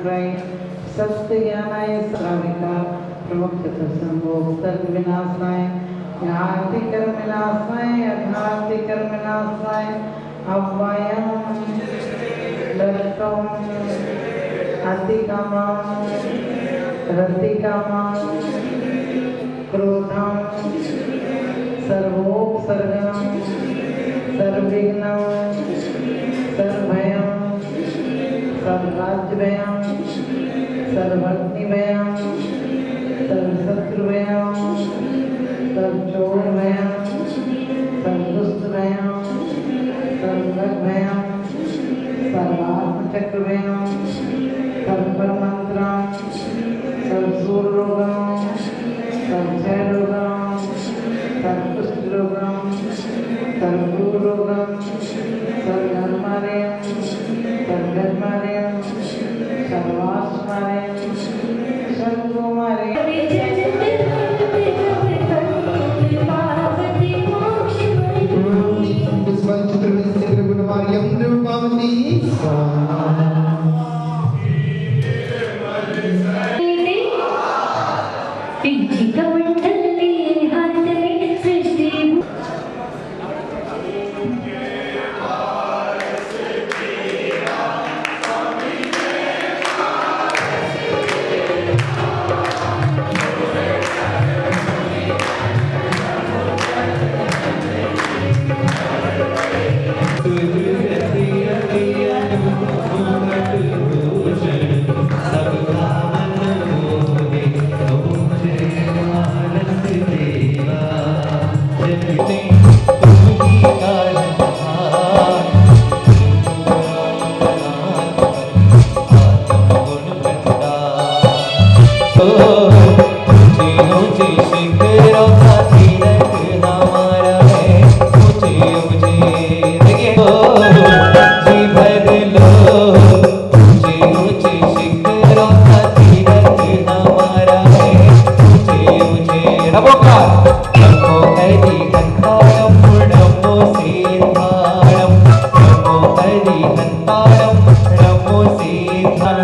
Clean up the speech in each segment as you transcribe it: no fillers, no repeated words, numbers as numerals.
विक्रय सत्य ज्ञानाय श्राविका प्रमुख संभोग विनाशाय ज्ञाति कर्म विनाशाय अज्ञाति कर्म विनाशाय अव्ययम् लक्ष्यम् अतिकामम् रतिकामम् क्रोधम् सर्वोपसर्गम् सर्वविघ्नम् सर्वभयम् सर्वराज्यभयम् सर्वभक्तिभयम् सर्वशत्रुभयम् सर्वचोरभयम् सर्वदुष्टभयम् सर्वभयम् सर्वात्मचक्रभयम् सर्वमन्त्रम् सर्वसूर्यरोगम् सर्वक्षयरोगम् सर्वकुष्ठरोगम् सर्वरोगम् सर्वधर्मालयम् सर्वधर्मालयम् सर्वास्मालयम् सर्वकुमालयम्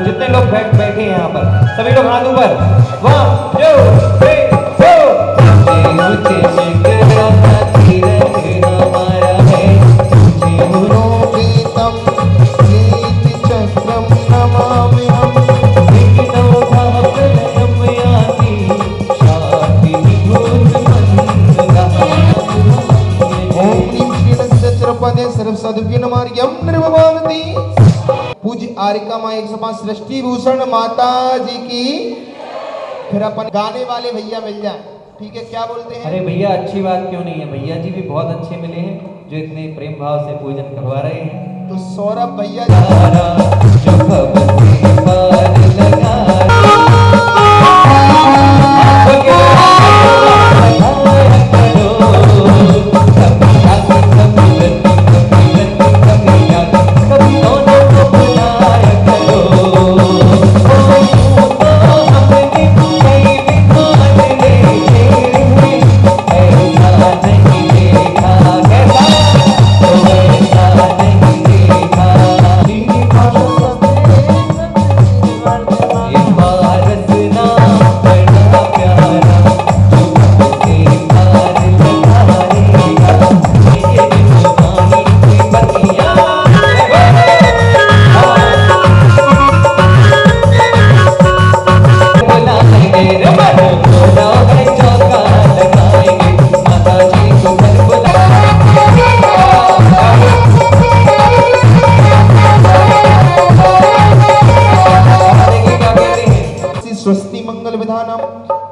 जितने लोग बैठे हैं यहाँ पर सभी लोग हाथ ऊपर 1 2 3 पूज्य आरिका माँ 105 सृष्टि भूषण माता जी की। फिर अपन गाने वाले भैया मिल जाए, ठीक है? क्या बोलते हैं? अरे भैया अच्छी बात क्यों नहीं है, भैया जी भी बहुत अच्छे मिले हैं जो इतने प्रेम भाव से पूजन करवा रहे हैं। तो सौरभ भैया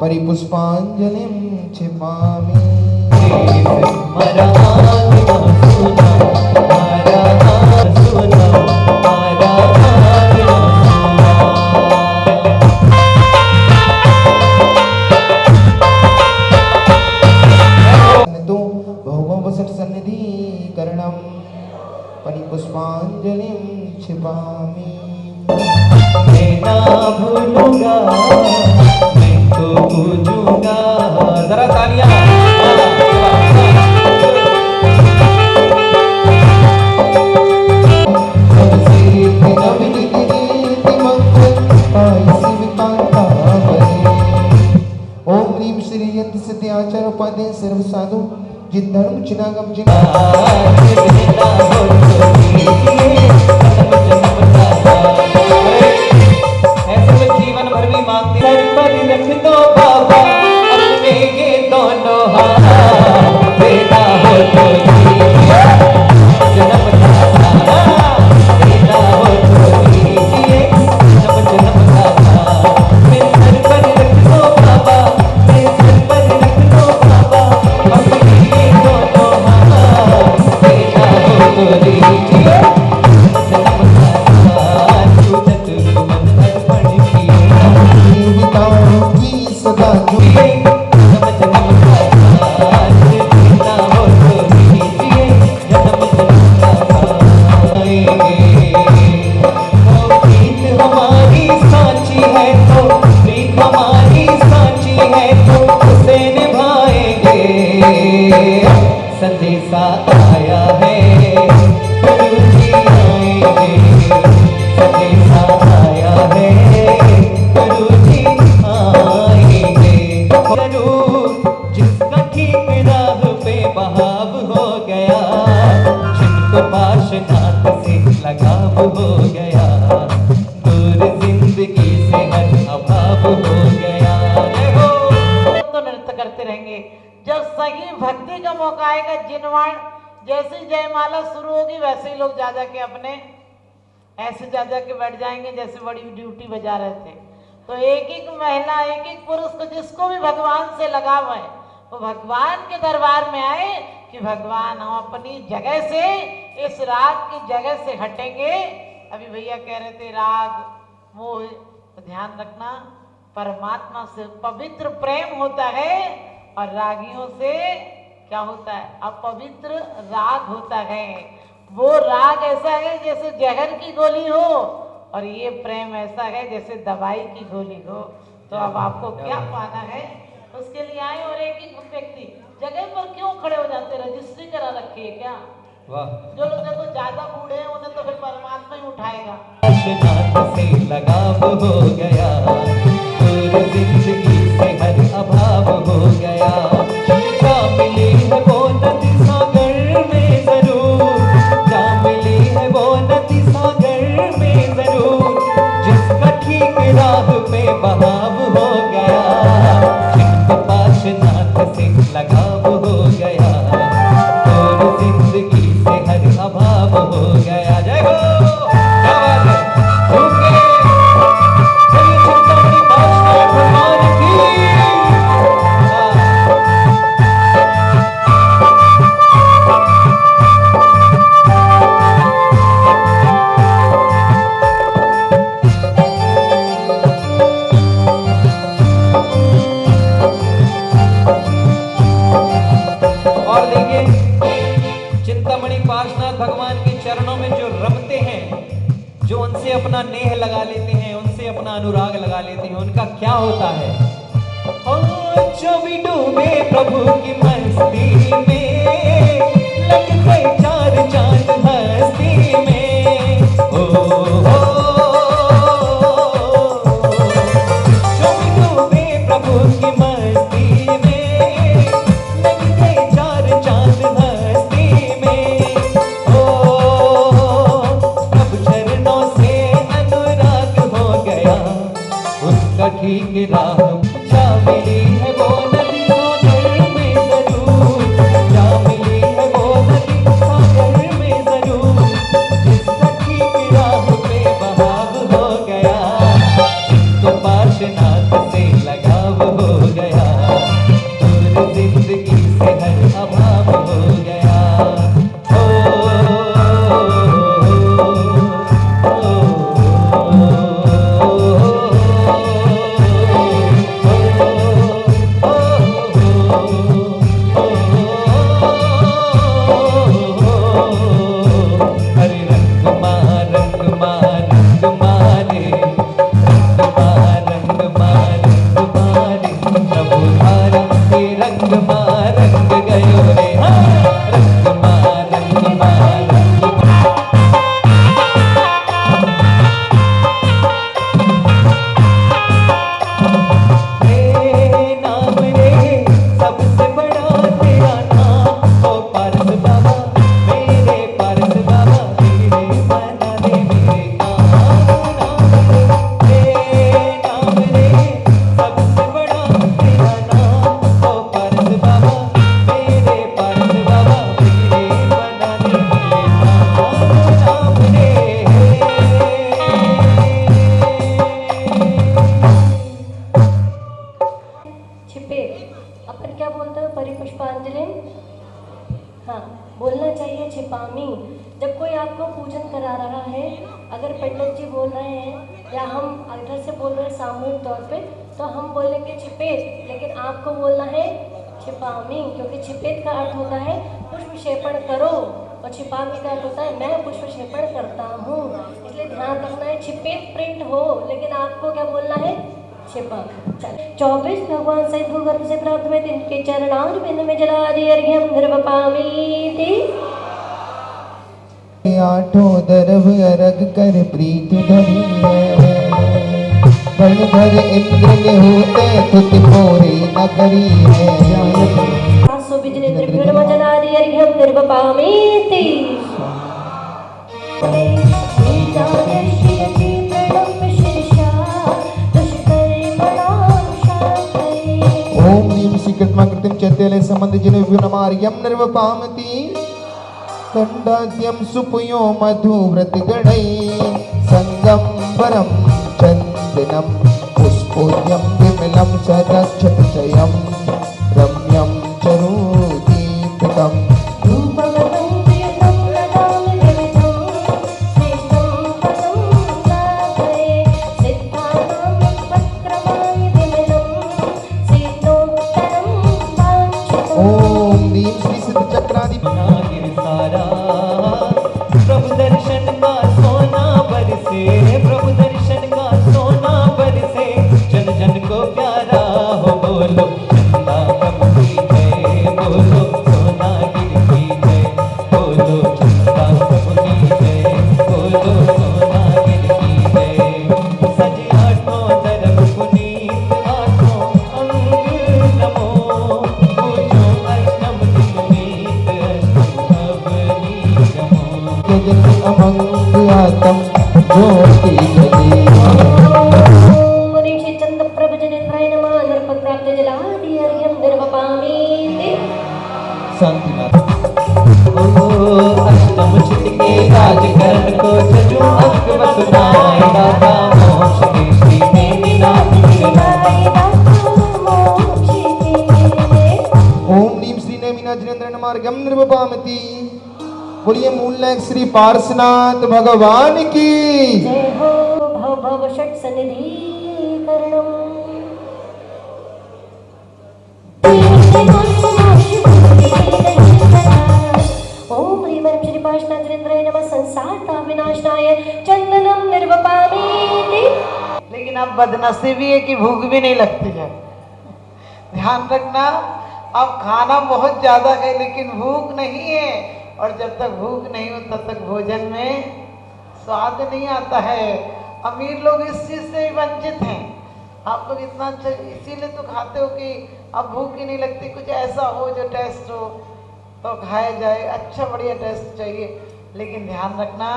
परिपुष्पांजलिं क्षिपामि। सन्निधिकरणं परिपुष्पांजलिं क्षिपामि। ना भूलूंगा मैं तो पूजूंगा। जरा तालियां। सिद्धि आचार उपाधि सर्व साधु जिन धर्म चिनागम जिन ऐसे में जीवन भर भी मांगते सर पर रख दो बाबा अपने ये दोनों हाथ बेटा हो तो दीजिए जन्म दाता बेटा हो तो दीजिए जन्म दाता मेरे सर पर रख दो बाबा मेरे सर पर रख दो बाबा अपने ये दोनों हाथ बेटा हो तो दीजिए जन्म दाता तू चतुर्मन अर्पण देवताओं की सदा किए हमारी साची है तो प्रीत हमारी साची है तो उसे निभाएंगे संदेशा आया है गुरु जी आएंगे संदेशा आया है गुरु जी आएंगे जरूर जिसका ठीक राह पे बहाव हो गया जिनको पाशनाथ से लगाव हो गया दूर जिंदगी से हर अभाव हो गया तो नृत्य करते रहेंगे। जब सही भक्ति का मौका आएगा जिनवाण जैसे जयमाला शुरू होगी वैसे ही लोग जा के अपने ऐसे जा के बैठ जाएंगे जैसे बड़ी ड्यूटी बजा रहे थे। तो एक एक महिला एक एक पुरुष को जिसको भी भगवान से लगाव है वो भगवान के दरबार में आए कि भगवान हम अपनी जगह से इस राग की जगह से हटेंगे। अभी भैया कह रहे थे राग मोह तो ध्यान रखना परमात्मा से पवित्र प्रेम होता है और रागियों से क्या होता है अपवित्र राग होता है। वो राग ऐसा है जैसे जहर की गोली हो और ये प्रेम ऐसा है जैसे दवाई की गोली हो। तो अब आपको क्या पाना है उसके लिए आए और एक एक व्यक्ति जगह पर क्यों खड़े हो जाते रजिस्ट्री करा रखी है क्या? जो लोग देखो ज्यादा बूढ़े हैं उन्हें तो फिर परमात्मा ही उठाएगा। से लगाव हो गया दूर जिंदगी से हर अभाव हो गया जा मिली है वो नदी सागर में जरूर जा मिली है वो नदी सागर में जरूर जिसका ठीक राह पे बहाव हो गया जिनको पाशनाथ से लगाव हो गया दूर जिंदगी से हर अभाव हो गया। जय हो क्या बात है झूके चलिए चिंतामणि पाशनाथ भगवान की और देखिए चिंतामणि पार्श्वनाथ भगवान के चरणों में जो रमते हैं जो उनसे अपना नेह लगा लेते हैं उनसे अपना अनुराग लगा लेते हैं उनका क्या होता है। जो भी डूबे प्रभु की मस्ती में लग गए चार चांद हस्ती में जो भी डूबे प्रभु की मस्ती में लग गए चार चांद हस्ती में प्रभु चरणों से अनुराग हो गया उसका ठीक राह जा मिली है वो नदी सागर में जरूर जा मिली है वो नदी सागर में जरूर जिसका ठीक राह पे बहाव हो गया जिसको पाशनाथ से लगाव हो गया दूर जिंदगी से हर अभाव हो गया। आपको पूजन करा रहा है। अगर पंडित जी बोल रहे हैं या हम इधर से बोल रहे हैं सामूहिक तौर पे, तो हम बोलेंगे छिपेत, लेकिन आपको बोलना है छिपामी, क्योंकि छिपेत का अर्थ होता है पुष्प क्षेपण करो और छिपामी का अर्थ होता है मैं पुष्प क्षेपण करता हूँ। इसलिए ध्यान रखना है छिपेत प्रिंट हो, लेकिन आपको क्या बोलना है छिपा। 24 भगवान सहित भूगर्भ से प्राप्त हुए तिनके चरणार बिंद में जला दिए अर्घ्यम निर्वपामीति। आठों दरब अरग कर प्रीत धरी है, बलधर इंद्र ने होते तुत मोरे न करी है। 500 बिजली त्रिभुवन में जला दिए अर्घ्यम निर्वपामीति। ओम नीम श्रीकृष्ण कृतिम चैत्यालय संबंध जिन विनमार्यम निर्वपामति कंडाद्यम सुपुयो मधु व्रत गणै संगम वरम चंदनम पुष्पोद्यम विमलम सदक्षत चयम रम्यम चरुदीपितम ओम नीम श्री सिद्ध चक्रादि नागिर सारा प्रभु दर्शन का सोना बरसे, प्रभु दर्शन का सोना बरसे, जन जन को प्यारा हो बोलो चंदा प्रभु की जय, बोलो सोना गिर की जय, बोलो चंदा प्रभु की जय, बोलो सोना गिर की जय। सजे आठों दरब पुनीत आठों अंग नमो, पूजो अष्टम दिनमीत अष्टम अवनी गमो। जन अमंग आतम ज्योति जली ऋषि चंद्र प्रभ जनेन्द्राय नमः। नरपत प्राप्त जला दिए अर्घ्यम निर्वपामीति। शांतिनाथ ओ अष्टम छिटके राजकरण को जजू अंग बसुनाए, दाता मोक्ष के श्री नेमिनाथ गिरनाए। ओम नीम श्री नेमिनाथ जिनेन्द्र मार्गम निर्वपामति। बोलिए मूलनायक श्री पार्श्वनाथ भगवान की जय हो। भव भव षट सनिधि करणम। ओम ह्रीं श्री पार्श्वनाथ जिनेन्द्राय नमः। संसार का विनाशनाय चंदनम निर्वपामीति। लेकिन अब बदनसीबी है कि भूख भी नहीं लगती है। ध्यान रखना, अब खाना बहुत ज्यादा है लेकिन भूख नहीं है, और जब तक भूख नहीं हो तब तक भोजन में स्वाद नहीं आता है। अमीर लोग इस चीज से भी वंचित हैं। आप लोग इतना अच्छा इसीलिए तो खाते हो कि अब भूख ही नहीं लगती, कुछ ऐसा हो जो टेस्ट हो तो खाया जाए, अच्छा बढ़िया टेस्ट चाहिए। लेकिन ध्यान रखना,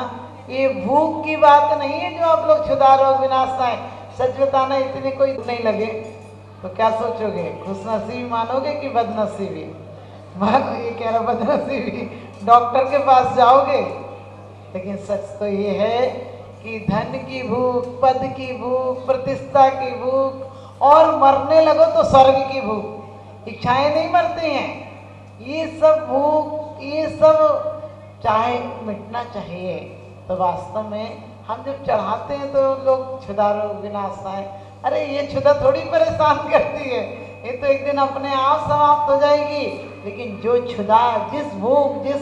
ये भूख की बात नहीं है जो आप लोग क्षुधा रोग विनाशनाय। सच बताना, इतने कोई नहीं लगे तो क्या सोचोगे, खुशनसीबी मानोगे कि बदनसीबी? ये कह रहा बदनसीबी, डॉक्टर के पास जाओगे। लेकिन सच तो ये है कि धन की भूख, पद की भूख, प्रतिष्ठा की भूख, और मरने लगो तो स्वर्ग की भूख। इच्छाएं नहीं मरती हैं, ये सब भूख, ये सब चाहे मिटना चाहिए। तो वास्तव में हम जब चढ़ाते हैं तो लोग क्षुधा रोग विनाशनाय, अरे ये क्षुधा थोड़ी परेशान करती है, ये तो एक दिन अपने आप समाप्त हो जाएगी। लेकिन जो क्षुधा, जिस भूख, जिस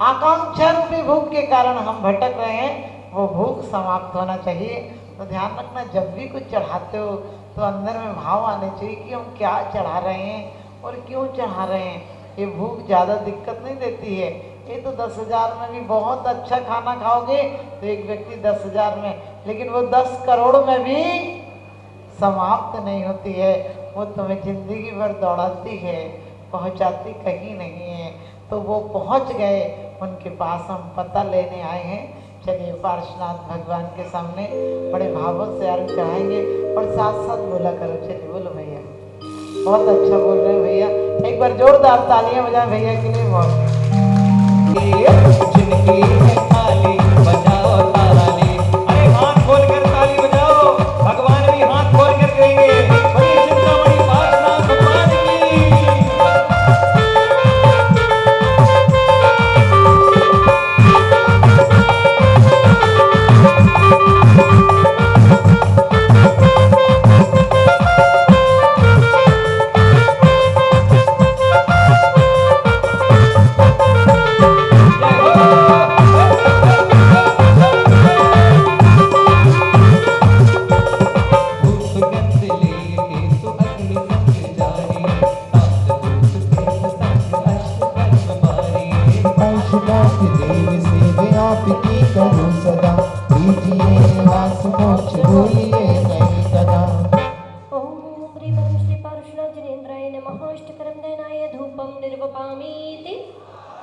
आकांक्षा रूपी भूख के कारण हम भटक रहे हैं, वो भूख समाप्त होना चाहिए। तो ध्यान रखना, जब भी कुछ चढ़ाते हो तो अंदर में भाव आने चाहिए कि हम क्या चढ़ा रहे हैं और क्यों चढ़ा रहे हैं। ये भूख ज़्यादा दिक्कत नहीं देती है। ये तो 10,000 में भी बहुत अच्छा खाना खाओगे तो एक व्यक्ति 10,000 में, लेकिन वो 10 करोड़ में भी समाप्त नहीं होती है। वो तुम्हें जिंदगी भर दौड़ाती है, पहुंचाती कहीं नहीं है। तो वो पहुंच गए, उनके पास हम पता लेने आए हैं। चलिए पार्श्वनाथ भगवान के सामने बड़े भावों से अर्घ चढ़ाएंगे और साथ साथ बोला करो। चलिए बोलो भैया, बहुत अच्छा बोल रहे हैं भैया। एक बार जोरदार तालियां बजाएं भैया के लिए। बहुत जिनकी है थाली बजाओ ताली, अरे हाथ खोल कर ताली बजाओ, भगवान भी हाथ खोल कर कहेंगे बड़ी चिंतामणि पार्श्वनाथ भगवान की। भूलिए नहीं सदा। ओम श्री परम श्री पारुषनाथ जिनेन्द्राय नमः। अष्टकरं नयनाय धूपं निर्वपामीति।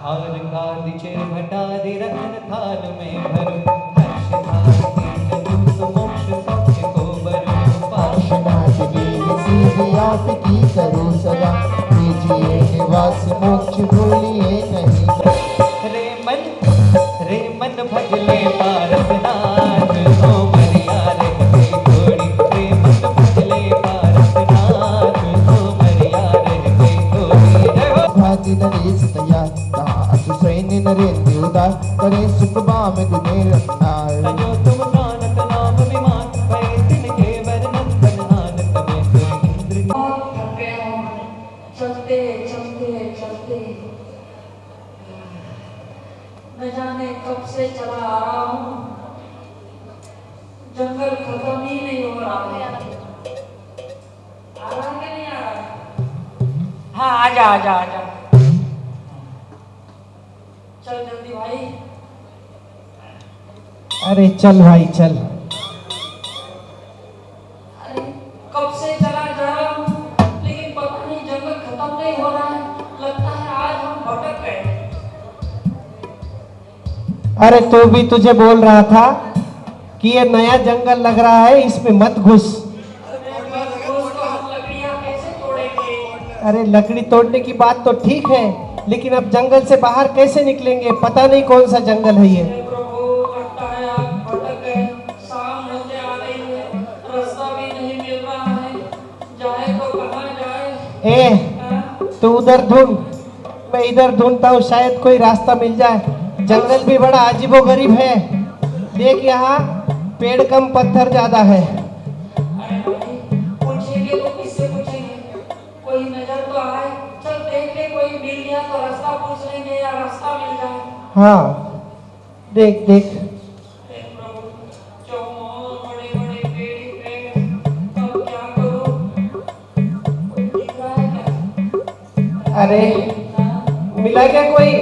हारंगादिचे भटादि रत्न थाल में भरो, हर्ष भारती करूं तो मोक्ष सौख्य को बरो। पार्श्वनाथ देव सीधी आपकी करो सदा, कीजिए निवास मोक्ष भूलिए नहीं सदा। रे मन भजले पारसनाथ, हो मरिया रहते थोड़ी। रे मन भजले पारसनाथ, हो मरिया रहते थोड़ी। जय हो। भाग्य नरेश तैयार, कहाँ असु सैन्य नरेंद्र उदार, करे सुख बाम दुने रत्नार। तजो तुम कानत नाम विमान, भय तिनके वर्णन बन्हान, तबे तुम इंद्र। थक गए हो, चलते चलते चलते न जाने कब से चला आ रहा हूँ, जंगल खत्म ही नहीं हो रहा है। आ रहा कि नहीं आ रहा? हाँ आजा आजा आजा, चल जल्दी भाई। अरे चल भाई चल। अरे कब से चला जा रहा हूँ, लेकिन पता नहीं जंगल खत्म नहीं हो रहा है। लगता है आज हम भटक गए। अरे तो भी तुझे बोल रहा था कि ये नया जंगल लग रहा है, इसमें मत घुस। लकड़ियाँ कैसे तोड़ेंगे? अरे लकड़ी तोड़ने की बात तो ठीक है, लेकिन अब जंगल से बाहर कैसे निकलेंगे? पता नहीं कौन सा जंगल है ये। हे प्रभु, लगता है आप भटक गए। शाम होते आ रही है, रास्ता भी नहीं मिल रहा है। जाए तो कहाँ जाए? ए तू उधर ढूंढ, मैं इधर ढूंढता हूँ, शायद कोई रास्ता मिल जाए। जंगल भी बड़ा अजीबोगरीब है, देख यहाँ पेड़ कम पत्थर ज्यादा है। अरे भाई, पूछेंगे तो किससे पूछेंगे? कोई नजर तो आए। चल देख ले, कोई मिल गया तो रास्ता पूछ लेंगे या रास्ता मिल जाए। हाँ देख देख। हे प्रभु, चौमुख बड़े-बड़े पेड़ ही पेड़, अब क्या करूं? कोई दिख रहा है क्या? अरे मिला क्या कोई?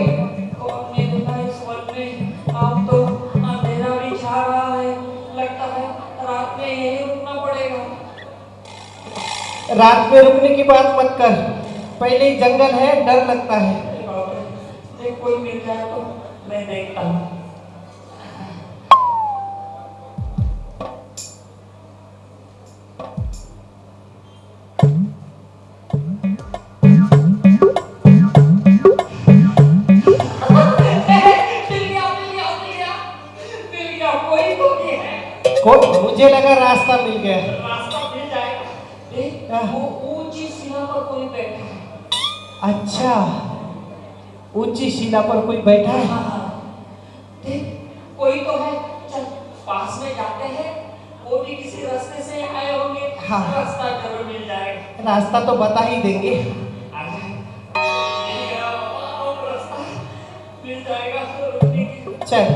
कौन ने देखा इस वन में? अब तो अंधेरा भी छा रहा है। लगता है रात में यही रुकना पड़ेगा। रात में रुकने की बात मत कर, पहले ही जंगल है, डर लगता है। देख कोई मिल जाए तो मैं देखता हूँ। कोई तो भी है। मुझे लगा रास्ता मिल गया। रास्ता मिल जाएगा। देख, वो ऊंची शिला पर कोई बैठा है। अच्छा, ऊंची शिला पर कोई बैठा है। हाँ, देख कोई तो है। चल पास में जाते हैं, वो भी किसी रास्ते से आए होंगे। हाँ। रास्ता जरूर मिल जाएगा। रास्ता तो बता ही देंगे। आजा। ये गया बाबा, और रास्ता मिल जाएगा तो रुकने की। चल।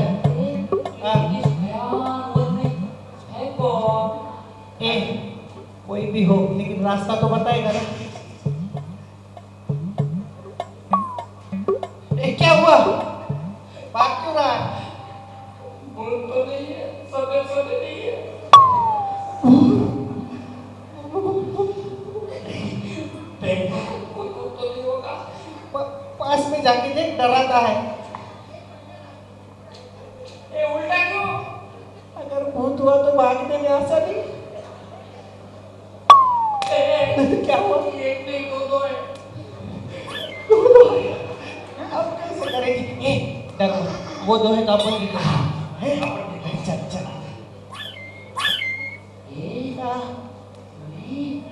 इस भयान वन में है कौन? ए कोई भी हो, लेकिन रास्ता तो बताएगा ना। ए क्या हुआ? भाग क्यों रहा है? बोल तो नहीं है, सदर सदर नहीं है। कोई तो नहीं होगा। पास में जाके देख, डराता है। ए उल्टा क्यों? अगर भूत हुआ तो भागने में आसानी। क्या हुआ? एक नहीं दो है। अब कैसे करेगी? ए डर, वो दो है तो अपन भी दो है। चल चल। नहीं,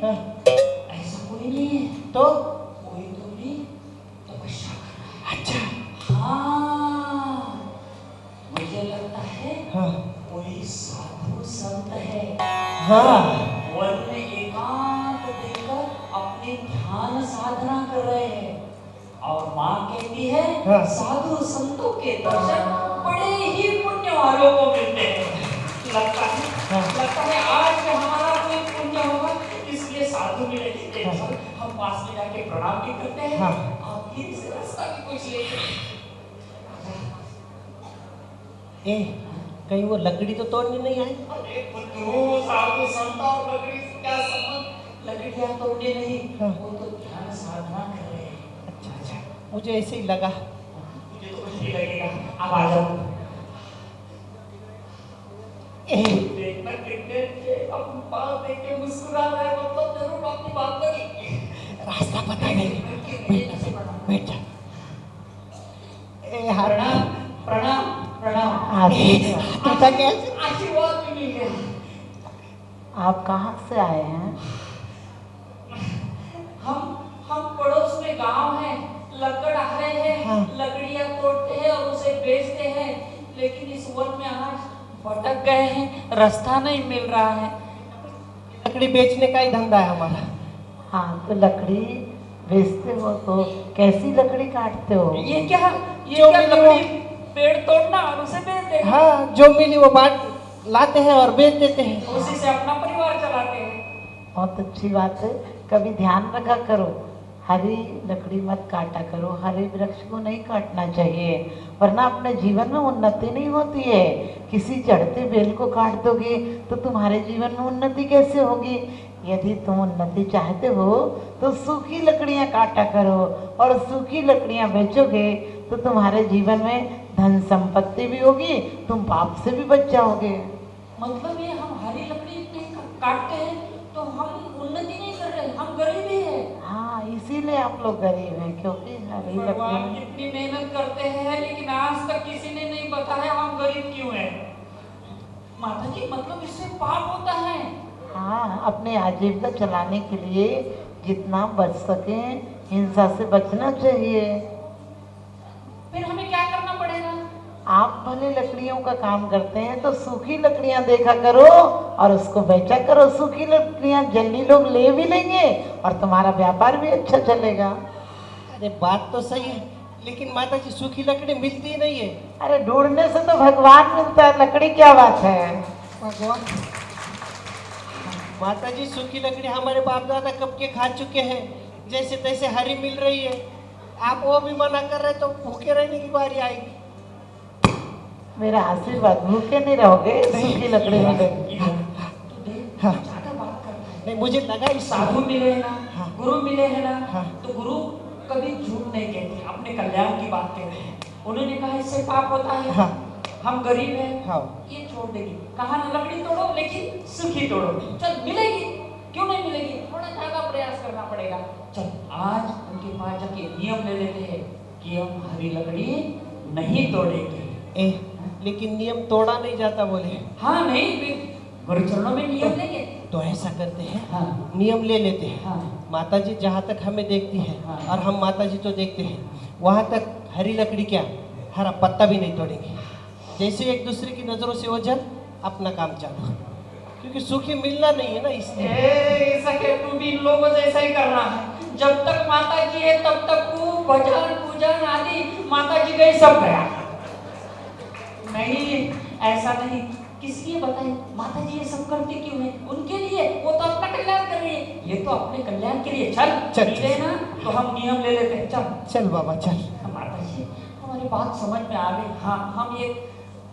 हाँ, ऐसा कोई नहीं है। तो कोई तो नहीं तपस्या कर रहा है। अच्छा। हाँ, मुझे लगता है हाँ कोई साधु संत है। हाँ वन में एकांत देकर अपनी ध्यान साधना कर रहे हैं। और माँ कहती है हाँ। साधु संतों के दर्शन बड़े ही पुण्य वालों को मिलते हैं। लगता है आज में हमारा कोई पुण्य होगा, इसलिए साधु मिले। चल हम पास में जाके प्रणाम भी करते हैं। हाँ। आप फिर से रास्ता भी पूछ लेंगे। ए कहीं वो लकड़ी तो तोड़ने नहीं आई? अरे बुद्धू, साधु संत और लकड़ी से क्या संबंध? लकड़ियां तोड़ने नहीं, हाँ। वो तो ध्यान साधना कर रहे हैं। अच्छा अच्छा, मुझे ऐसे ही लगा। मुझे तो कुछ नहीं लगेगा, अब आ जाओ। देखना कितने अपन बात देख के मुस्कुरा रहे हैं, मतलब जरूर अपनी बात करेंगे। रास्ता पता नहीं, बैठ जा। ए हाथ प्रणाम प्रणाम प्रणाम। तू था क्या? आशीर्वाद भी मिल गया। आप कहाँ से आए हैं? हम पड़ोस में गांव है, लकड़ आ रहे हैं, हाँ। लकड़ियां तोड़ते हैं और उसे बेचते हैं, लेकिन इस वन में आज भटक गए हैं, रास्ता नहीं मिल रहा है। लकड़ी बेचने का ही धंधा है हमारा। हाँ, तो लकड़ी बेचते हो तो कैसी लकड़ी काटते हो? ये क्या जो मिली लकड़ी पेड़ तोड़ना और उसे बेच देना, हाँ, जो मिली वो बांट लाते हैं और बेच देते हैं। उसी से अपना परिवार चलाते हैं। बहुत अच्छी बात है। कभी ध्यान रखा करो, हरी लकड़ी मत काटा करो, हरे वृक्ष को नहीं काटना चाहिए, वरना अपने जीवन में उन्नति नहीं होती है। किसी चढ़ते बेल को काट दोगे तो तुम्हारे जीवन में उन्नति कैसे होगी? यदि तुम उन्नति चाहते हो तो सूखी लकड़ियां काटा करो, और सूखी लकड़ियां बेचोगे तो तुम्हारे जीवन में धन संपत्ति भी होगी, तुम पाप से भी बच जाओगे। मतलब ये हम हरी लकड़ी नहीं काटते हैं तो हम उन्नति नहीं कर रहे, हम गरीब ही है। हाँ, इसीलिए आप लोग गरीब हैं, क्योंकि हरी भगवान लकड़ी। इतनी मेहनत करते हैं, लेकिन आज तक किसी ने नहीं बताया हम गरीब क्यों हैं। माता जी, मतलब इससे पाप होता है। हाँ, अपने आजीविका चलाने के लिए जितना बच सके हिंसा से बचना चाहिए। फिर हमें क्या करना पड़ेगा? आप भले लकड़ियों का काम करते हैं तो सूखी लकड़ियां देखा करो और उसको बेचा करो। सूखी लकड़ियां जल्दी लोग ले भी लेंगे और तुम्हारा व्यापार भी अच्छा चलेगा। अरे बात तो सही है, लेकिन माता जी सूखी लकड़ी मिलती ही नहीं है। अरे ढूंढने से तो भगवान मिलता है, लकड़ी क्या बात है? भगवान, माता जी सूखी लकड़ी हमारे बाप दादा कब के खा चुके हैं, जैसे तैसे हरी मिल रही है। आप वो भी मना कर रहे तो भूखे रहने की बारी आएगी। मेरा आशीर्वाद, भूखे नहीं रहोगे, सूखी लकड़ी मिलेगी। हाँ। ज्यादा बात कर रहे हैं। नहीं, मुझे लगा इस साधु मिले हैं ना, हाँ। गुरु मिले हैं ना, हाँ। तो गुरु कभी झूठ नहीं कहते, अपने कल्याण की बात कहते हैं। उन्होंने कहा इससे पाप होता है, हाँ। हम गरीब हैं, हाँ। ये छोड़ देगी। कहा ना लकड़ी तोड़ो लेकिन सूखी तोड़ो। चल मिलेगी, क्यों नहीं मिलेगी? थोड़ा ज्यादा प्रयास करना पड़ेगा। चल आज उनके पास जाके नियम ले लेते हैं कि हम हरी लकड़ी नहीं तोड़ेंगे। ए, लेकिन नियम तोड़ा नहीं जाता बोले। हाँ नहीं, गुरु चरणों में नियम लेंगे। तो ऐसा करते हैं, हाँ। नियम ले लेते हैं। हाँ। माता जी जहाँ तक हमें देखती है, हाँ। और हम माता जी तो देखते हैं, वहाँ तक हरी लकड़ी क्या, हरा पत्ता भी नहीं तोड़ेंगे। जैसे एक दूसरे की नज़रों से ओझल, अपना काम चालू, क्योंकि सूखी मिलना नहीं है ना, इसलिए। ऐसा है, तू भी इन लोगों जैसा ही करना है। जब तक माता जी है तब तक तू भजन पूजन आदि, माता जी गए सब गया। नहीं, ऐसा नहीं। किस लिए बताए? माता जी ये सब करते क्यों है? उनके लिए, वो तो अपना कल्याण कर रही है, ये तो अपने कल्याण के लिए। चल चल, मिले ना तो हम नियम ले लेते हैं। चल चल बाबा चल। माता जी, हमारी बात समझ में आ गई। हाँ, हम ये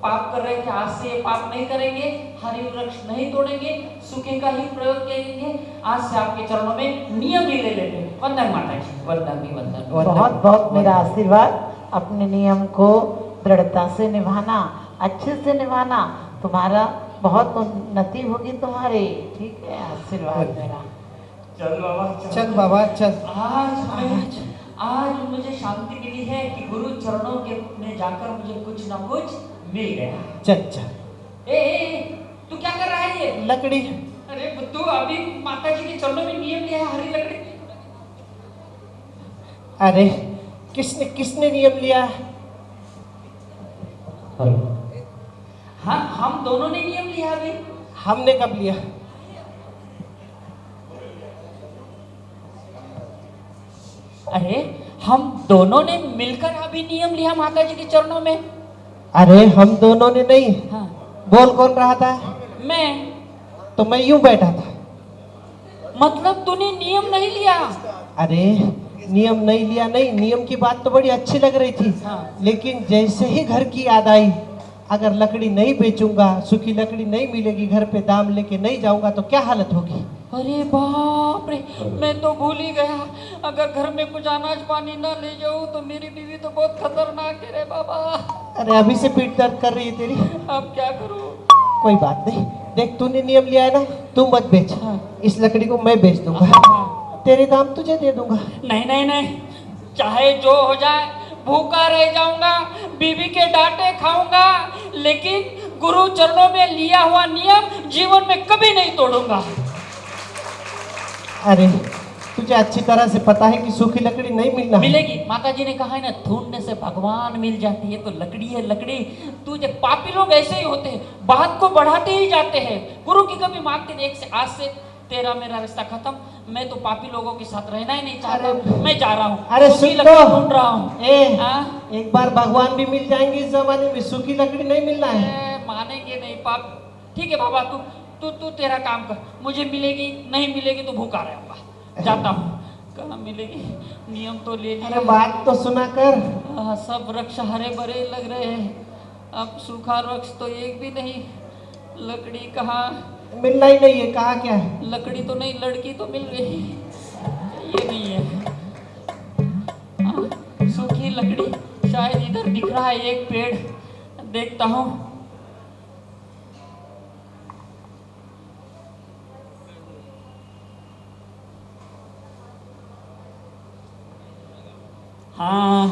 पाप कर रहे थे, आज से ये पाप नहीं करेंगे, हरे वृक्ष नहीं तोड़ेंगे, सूखे का ही प्रयोग करेंगे। आज से आपके चरणों में नियम ही ले लेते हैं। वंदन माता जी, वंदन भी वंदन। बहुत बहुत मेरा आशीर्वाद। अपने नियम को दृढ़ता से निभाना, अच्छे से निभाना, तुम्हारा बहुत उन्नति होगी तुम्हारी। ठीक है, आशीर्वाद मेरा। चल बाबा चल बाबा चल। आज मुझे शांति मिली है कि गुरु चरणों के में जाकर मुझे कुछ ना कुछ मिल गया। चल चल। ए, तू क्या कर रहा है ये? लकड़ी। अरे बुद्धू, अभी माता जी के चरणों में नियम लिया है, हरी लकड़ी। अरे किसने किसने नियम लिया? हाँ, हम दोनों ने नियम लिया अभी। हमने कब लिया? अरे हम दोनों ने मिलकर अभी नियम लिया माता जी के चरणों में। अरे हम दोनों ने नहीं। हाँ। बोल कौन रहा था? मैं। तो मैं यूं बैठा था। मतलब तूने नियम नहीं लिया? अरे नियम नहीं लिया नहीं, नियम की बात तो बड़ी अच्छी लग रही थी। हाँ। लेकिन जैसे ही घर की याद आई अगर लकड़ी नहीं बेचूंगा, सूखी लकड़ी नहीं मिलेगी, घर पे दाम लेके नहीं जाऊंगा तो क्या हालत होगी? अरे बाप रे, मैं तो भूल ही गया। अगर घर में कुछ अनाज पानी ना ले जाऊं तो मेरी बीवी तो बहुत खतरनाक है रे बाबा। अरे अभी से पीठ दर्द कर रही है तेरी। अब क्या करूं? कोई बात नहीं, देख तूने नियम लिया है ना, तू मत बेच। इस लकड़ी को मैं बेच दूंगा, तेरे दाम तुझे दे दूंगा। नहीं नहीं नहीं, चाहे जो हो जाए, भूखा रह जाऊंगा, बीवी के डांटे खाऊंगा, लेकिन गुरु चरणों में लिया हुआ नियम जीवन में कभी नहीं तोड़ूंगा। अरे तुझे अच्छी तरह से पता है कि सूखी लकड़ी नहीं मिलना है। मिलेगी, माता जी ने कहा है ना, ढूंढने से भगवान मिल जाती है। तो लकड़ी है लकड़ी। तुझे पापी लोग ऐसे ही होते हैं, बात को बढ़ाते ही जाते हैं, गुरु की कभी मानते नहीं। एक से आज से तेरा मेरा रिश्ता खत्म, मैं तो पापी लोगों के साथ रहना ही नहीं चाहता। मैं जा रहा हूँ, अरे सूखी सुन लकड़ी तो। ढूंढ रहा हूँ। एक बार भगवान भी मिल जाएंगे इस जमाने में, सूखी लकड़ी नहीं मिलना है। मानेंगे नहीं पाप। ठीक है बाबा, तू तेरा काम कर, मुझे मिलेगी, नहीं मिलेगी तो भूखा रहूंगा। जाता हूँ। कहाँ मिलेगी? नियम तो ले लिया। अरे बात तो सुना कर। सब वृक्ष हरे भरे लग रहे हैं, अब सूखा वृक्ष तो एक भी नहीं। लकड़ी कहाँ? मिलना ही नहीं है। कहा क्या है? लकड़ी तो नहीं, लड़की तो मिल गई। ये नहीं है। सूखी लकड़ी शायद इधर दिख रहा है एक पेड़, देखता हूँ। हाँ,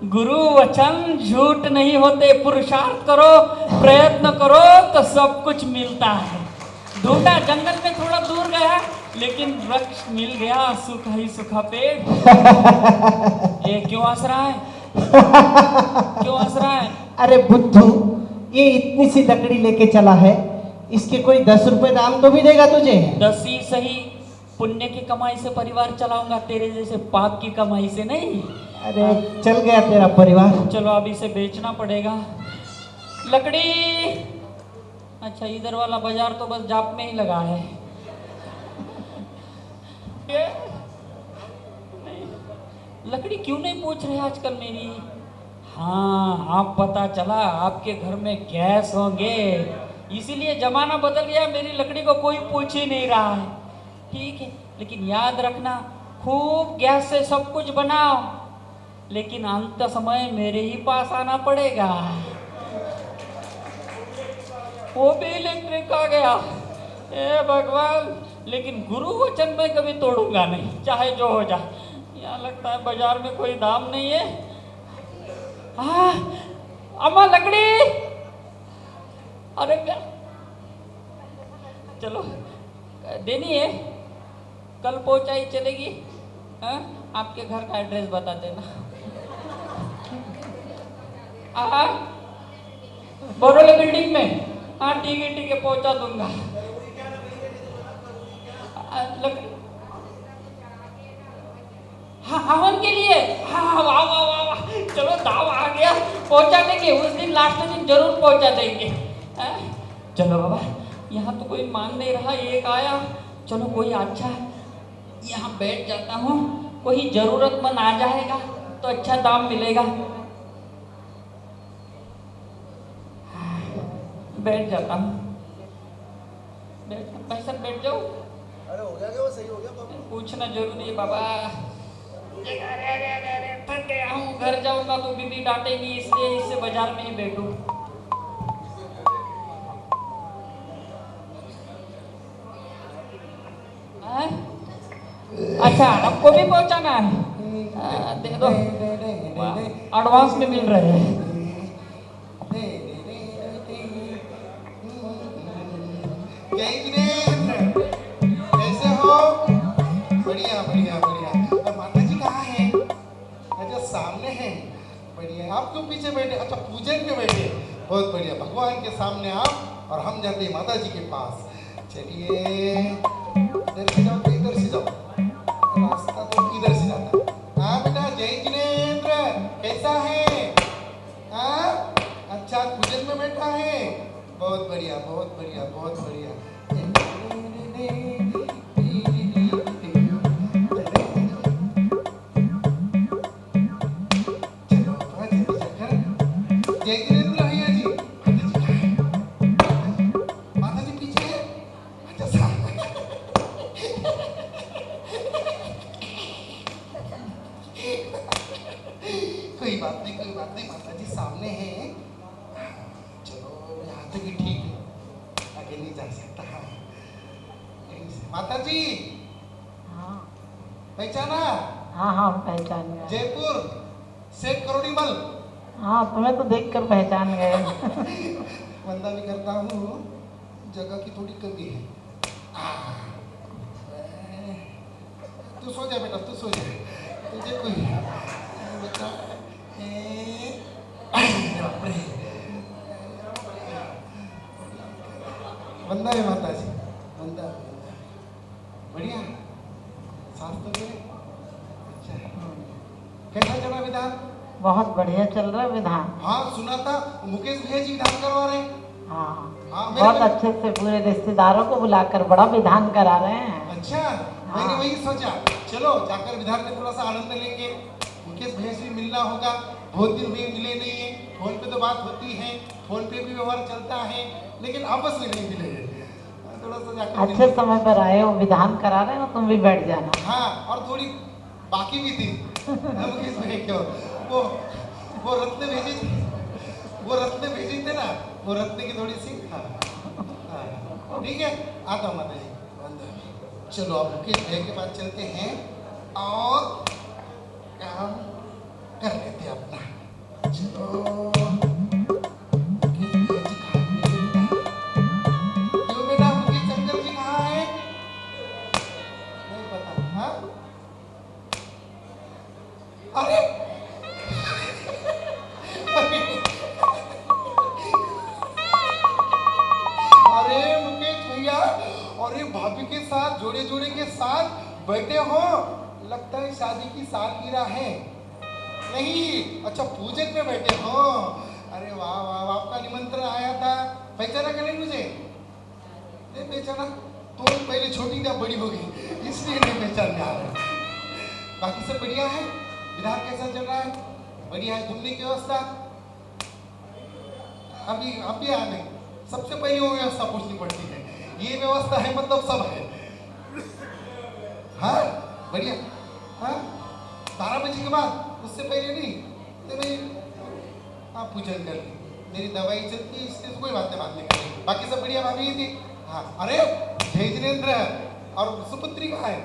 गुरु वचन झूठ नहीं होते। पुरुषार्थ करो, प्रयत्न करो तो सब कुछ मिलता है। ढूंढा, जंगल में थोड़ा दूर गया, लेकिन वृक्ष मिल गया, सूखा ही सूखा पेड़। ये क्यों हंस रहा है? क्यों हंस रहा है? अरे बुद्धू, ये इतनी सी लकड़ी लेके चला है, इसके कोई 10 रुपए दाम तो भी देगा तुझे? 10 ही सही, पुण्य की कमाई से परिवार चलाऊंगा, तेरे जैसे पाप की कमाई से नहीं। अरे चल गया तेरा परिवार। चलो अब इसे बेचना पड़ेगा। लकड़ी, अच्छा इधर वाला बाजार तो बस जाप में ही लगा है। लकड़ी क्यों नहीं पूछ रहे आजकल मेरी? हाँ, आप पता चला आपके घर में गैस होंगे, इसीलिए जमाना बदल गया, मेरी लकड़ी को कोई पूछ ही नहीं रहा है। ठीक है, लेकिन याद रखना, खूब गैस से सब कुछ बनाओ, लेकिन अंत समय मेरे ही पास आना पड़ेगा। वो भी इलेक्ट्रिक आ गया। ए भगवान, लेकिन गुरु वचन मैं कभी तोड़ूंगा नहीं, चाहे जो हो जाए। यहाँ लगता है बाजार में कोई दाम नहीं है। अम्मा लकड़ी, अरे क्या, चलो देनी है, कल पहुंचाई चलेगी। आपके घर का एड्रेस बता देना। बोरोले बिल्डिंग में। हाँ ठीक है पहुंचा दूंगा। हाँ हवन के लिए, हाँ वाह वाह वाह वाह, चलो दाव आ गया, पहुंचा देंगे उस दिन, लास्ट दिन जरूर पहुंचा देंगे। चलो बाबा, यहाँ तो कोई मान नहीं रहा, एक आया, चलो कोई अच्छा यहाँ बैठ जाता हूँ, कोई जरूरतमंद आ जाएगा तो अच्छा दाम मिलेगा। बैठ जाता हूँ, पैसा बैठ जाओ। अरे हो गया क्या? वो सही हो गया बाबू? पूछना जरूरी है बाबा। अरे थक गया हूँ, घर जाऊंगा तो बीबी डांटेगी, इसलिए इससे बाजार में ही बैठूं। अच्छा आपको भी पहुंचाना है? दे दो, एडवांस में मिल रहे हैं। कैसे हो? बढ़िया बढ़िया बढ़िया। माता जी कहाँ है? अच्छा सामने है। बढ़िया, आप क्यों पीछे बैठे? अच्छा पूजन में बैठे, बहुत बढ़िया। भगवान के सामने आप और हम जाते हैं माता जी के पास। चलिए इधर से जाओ, इधर से जाओ, रास्ता तो इधर से जाता। हाँ बेटा, जय जिनेंद्र, कैसा है? हाँ अच्छा, पूजन में बैठा है, बहुत बढ़िया बहुत बढ़िया बहुत बढ़िया। जय जिनेंद्र भैया जी, कोई बात नहीं माता जी सामने हैं। चलो यहाँ तक ही ठीक है, आगे नहीं जा सकता। हाँ माता जी हाँ पहचाना? हाँ हाँ पहचान गए। जयपुर सेठ करोड़ीमल। हाँ तुम्हें तो देखकर पहचान गए। वंदा भी करता हूँ, जगह की थोड़ी कमी है। तू सो जा बेटा, तू सो जा, तुझे कोई बता। वंदा है माता जी, वंदा बढ़िया साफ तो मेरे। अच्छा कैसा चला विधान? बहुत बढ़िया चल रहा है विधान। हाँ सुना था मुकेश भैया जी विधान करवा रहे हैं। हाँ हाँ, बहुत अच्छे से पूरे रिश्तेदारों को बुलाकर बड़ा विधान करा रहे हैं। अच्छा मैंने वही सोचा चलो जाकर विधान में थोड़ा सा आनंद लेंगे। मुकेश भैया से भी मिलना होगा, बहुत दिन हुए मिले नहीं है। फोन पे तो बात होती है, फोन पे भी व्यवहार चलता है, लेकिन आपस में नहीं मिले। थोड़ा सा जाकर अच्छे समय पर आए हो, विधान करा रहे हो, तुम भी बैठ जाना। हाँ और थोड़ी बाकी भी थी। मुकेश भैया क्यों वो रत्न भेजे थे, थे ना, वो रत्न की थोड़ी सी। हाँ ठीक है आता हूँ माता जी। चलो अब मुकेश भैया के पास चलते हैं और काम कर लेते हैं अपना। चलो मुकेश भैया जी कहाँ हैं? क्यों बेटा मुकेश शंकर जी कहाँ हैं? नहीं पता। हाँ अरे अरे मुकेश भैया, अरे भाभी के साथ जोड़े के साथ बैठे हो, लगता है शादी की सालगिरह है। नहीं अच्छा पूजन में बैठे हो। अरे वाह वाह वाह, आपका निमंत्रण आया था। पहचाना क्या नहीं मुझे? नहीं पहचाना तो पहले छोटी था बड़ी हो गई इसलिए नहीं पहचान में आ रहा। बाकी सब बढ़िया है? विधान कैसा चल रहा है? बढ़िया है। घूमने की व्यवस्था अभी आ गई। सबसे पहले वो व्यवस्था पूछनी पड़ती है। ये व्यवस्था है मतलब सब है। हाँ बढ़िया। हाँ 12 बजे के बाद, उससे पहले नहीं तो मैं आप पूजन कर ली। मेरी दवाई चलती है इसलिए तो कोई बात नहीं करें। बाकी सब बढ़िया भाभी थी। हाँ अरे जय जिनेन्द्र और सुपुत्री कहाँ है?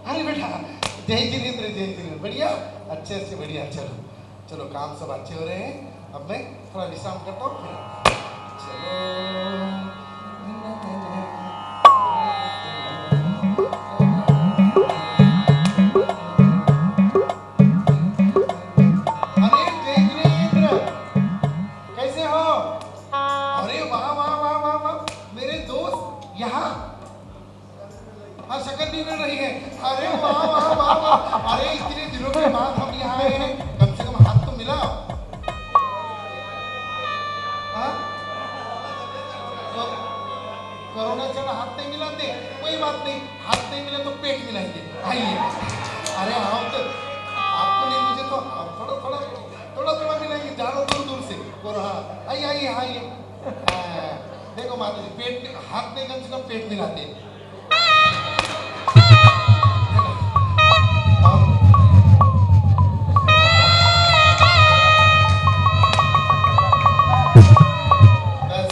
अरे बेटा जय जिनेन्द्र बढ़िया, अच्छे से बढ़िया। चलो चलो काम सब अच्छे हो रहे हैं। अब मैं थोड़ा विश्राम करता हूँ फिर चलो। अरे जय जिनेन्द्र कैसे हो? अरे वाह वाह वाह वाह वाह, मेरे दोस्त यहाँ। हाँ शक्ल नहीं मिल रही है। अरे वाह वाह वाह वाह, अरे इतने दिनों के बाद हम यहाँ आए हैं, कम से कम हाथ तो मिला। हाँ कोरोना चला, हाथ नहीं मिलाते, कोई बात नहीं, हाथ नहीं मिले तो पेट मिलाएंगे। आइए। अरे आप तो आपको नहीं, मुझे तो थोड़ा मिलाएंगे, जानो दूर से। और हाँ आइए। देखो माता जी पेट हाथ नहीं, कम से कम पेट मिलाते हैं।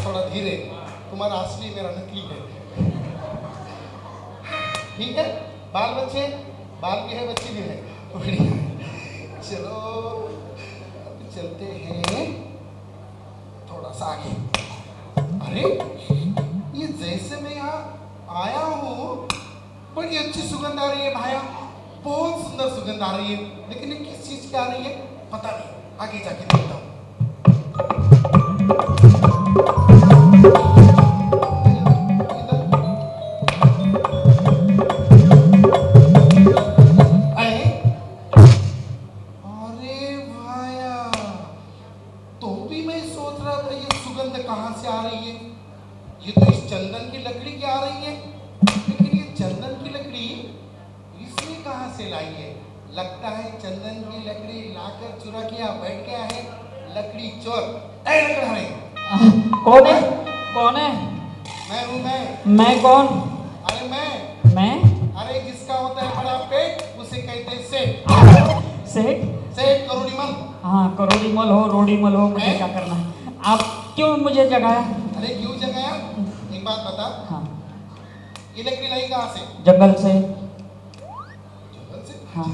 थोड़ा धीरे, तुम्हारा असली मेरा नकली है। ठीक है बाल बच्चे, बाल भी है बच्चे भी है, बढ़िया। चलो अब चलते हैं थोड़ा सा आगे। अरे ये जैसे मैं यहाँ आया हूँ बड़ी अच्छी सुगंध आ रही है भाया, बहुत सुंदर सुगंध आ रही है, लेकिन ये किस चीज की आ रही है पता नहीं, आगे जाके देखता हूँ। अरे भाया, तो भी मैं सोच रहा था ये सुगंध कहाँ से आ रही है। ये तो इस चंदन की लकड़ी की आ रही है, लेकिन ये चंदन की लकड़ी इसने कहाँ से लाई है? लगता है चंदन की लकड़ी लाकर चुरा के यहाँ बैठ गया है लकड़ी चोर। कौन है? कौन है? मैं हूँ मैं। मैं कौन? अरे मैं सेठ सेठ करोड़ीमल। हाँ करोड़ी मल हो रोड़ी मल हो, मुझे क्या करना है? आप क्यों मुझे जगाया? अरे क्यों जगाया? एक बात बता, हाँ ये लकड़ी लाई कहाँ से? जंगल से। जंगल से? हाँ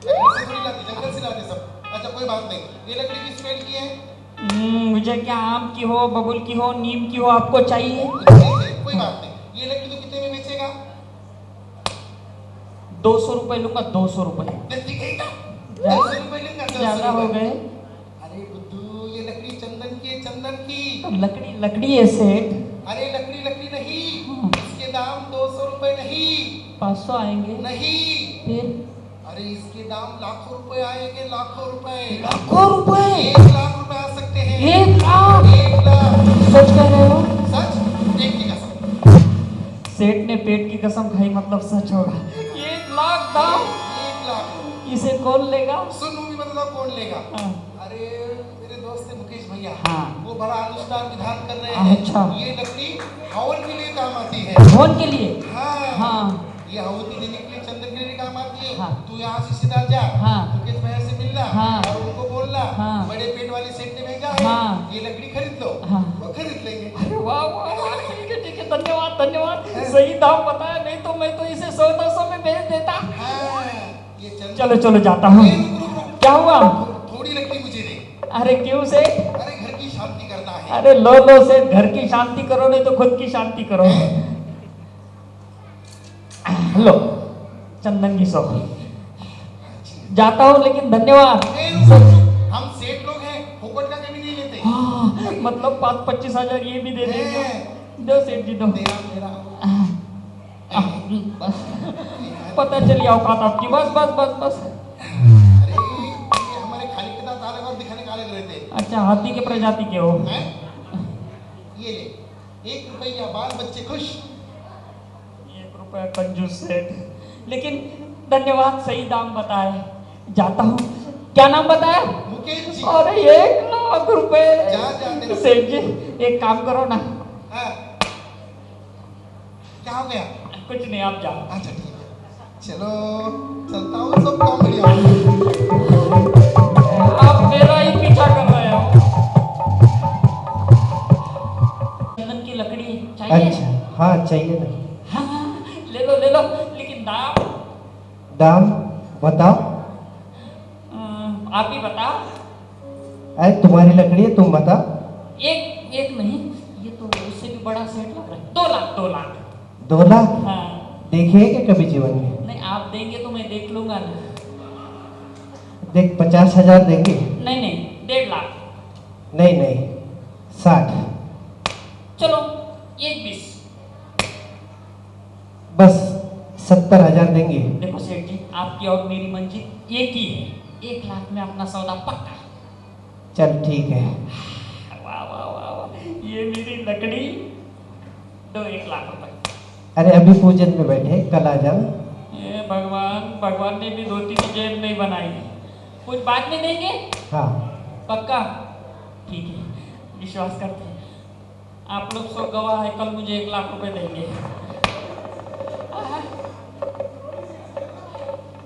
जंगल से थोड़ी लाते, जंगल से लाते सब। अच्छा कोई बात नहीं, ये लकड़ी किस पेड़ की है? मुझे क्या आम की हो, बबुल की हो, नीम की हो, आपको चाहिए? कोई बात नहीं, ये लकड़ी तो कितने में बेचेगा? 200 रुपए लूंगा, 200 रुपए। ठीक है क्या? 200 रुपए लेंगे, 200 ज्यादा हो रुपए। गए। अरे बुद्धू, ये लकड़ी चंदन की है, चंदन की। तो लकड़ी लकड़ी है सेठ। अरे लकड़ी लकड़ी नहीं, हाँ। इसके दाम 200 रुपए नहीं। 500 आएंगे। नहीं, फिर अरे इसके दाम लाखों रुपए आएंगे, लाखों रुपए। लाखों रुपए? 1 लाख रुपए आ सकते हैं। 1 लाख? 1 लाख। सच कह रहे हो? सच? पेट की कसम। सेठ ने पेट की कसम खाई, मतलब सच होगा। 1 लाख दाम? 1 लाख। इसे कौन लेगा? सुन, मूवी बताओ कौन लेगा? हाँ। अरे मेरे दोस्त है मुकेश भैया, हाँ। वो बड़ा अनुष्ठान विधान कर रहे हैं। अच्छा। ये लकड़ी हवन के लिए काम आती है। भवन के लिए? हाँ। हाँ। ये आहुति देने के लिए, चंदन के लिए काम आती है। हाँ। तू यहाँ से सीधा जा, हाँ। मुकेश भैया से मिलना, हाँ। और उनको बोलना, हाँ। बड़े पेट वाले सेठ ने भेजा है, हाँ। ये लकड़ी खरीद लो। हाँ। वो खरीद लेंगे। अरे वाह वाह वाह, ठीक है, धन्यवाद धन्यवाद। सही दाम बताया, नहीं तो मैं तो इसे 100-200 में बेच देता। हाँ, ये चंदन। चलो चलो जाता हूँ। ए, रुक, रुक, रुक। क्या हुआ? थोड़ी लकड़ी मुझे दे। अरे क्यों से? अरे घर की शांति करना है। अरे लो से, घर की शांति करो, नहीं तो खुद की शांति करो। लो चंदन की सौ। जाता हूँ लेकिन धन्यवाद। ए, रुक, रुक, रुक। हम सेठ लोग हैं, फुकट का कभी नहीं लेते। हाँ, मतलब 5-25 हजार ये भी दे देंगे। दो सेठ जी दो। तेरा मेरा। बस पता चली औकात आपकी। बस बस बस बस। अरे ये हमारे खाने के दांत अलग और दिखाने का अलग रहते हैं। अच्छा, हाथी के प्रजाति के हो? हैं? ये ले, 1 रुपया, बाल बच्चे खुश। 1 रुपया कंजूस सेठ, लेकिन धन्यवाद, सही दाम बताए। जाता हूँ। क्या नाम बताया? मुकेश जी। अरे 1 लाख रुपए। जा, तेरा। सेठ जी एक काम करो ना। हाँ। क्या हो गया? कुछ नहीं, आप जाओ। अच्छा ठीक है, चलो चलता हूँ, सब काम बढ़िया हो। आप मेरा ही पीछा कर रहे हो। चंदन की लकड़ी चाहिए? अच्छा हाँ चाहिए ना। हाँ ले लो, लेकिन दाम? दाम बताओ। आप ही बता। अरे तुम्हारी लकड़ी है, तुम बताओ। एक नहीं, ये तो उससे भी बड़ा सेट लग रहा है। 2 लाख 2 लाख। 2 लाख? हाँ। देखे है क्या कभी जीवन में? नहीं, आप देंगे तो मैं देख लूंगा ना। देख 50,000 देंगे? नहीं 1.5 लाख। नहीं 60। चलो 1.20। बस 70,000 देंगे। देखो सेठ जी, आपकी और मेरी मंजिल एक ही है। 1 लाख में अपना सौदा पक्का। चल ठीक है। वाह वाह वाह वाह, ये मेरी लकड़ी दो 1 लाख रुपए। अरे अभी पूजन में बैठे, कल आ जाओ। ये भगवान ने भी 2-3 जेब नहीं बनाई। कुछ बाद में देंगे? हाँ पक्का? ठीक है, विश्वास करते हैं। आप लोग सब गवाह है, कल मुझे 1 लाख रुपए देंगे।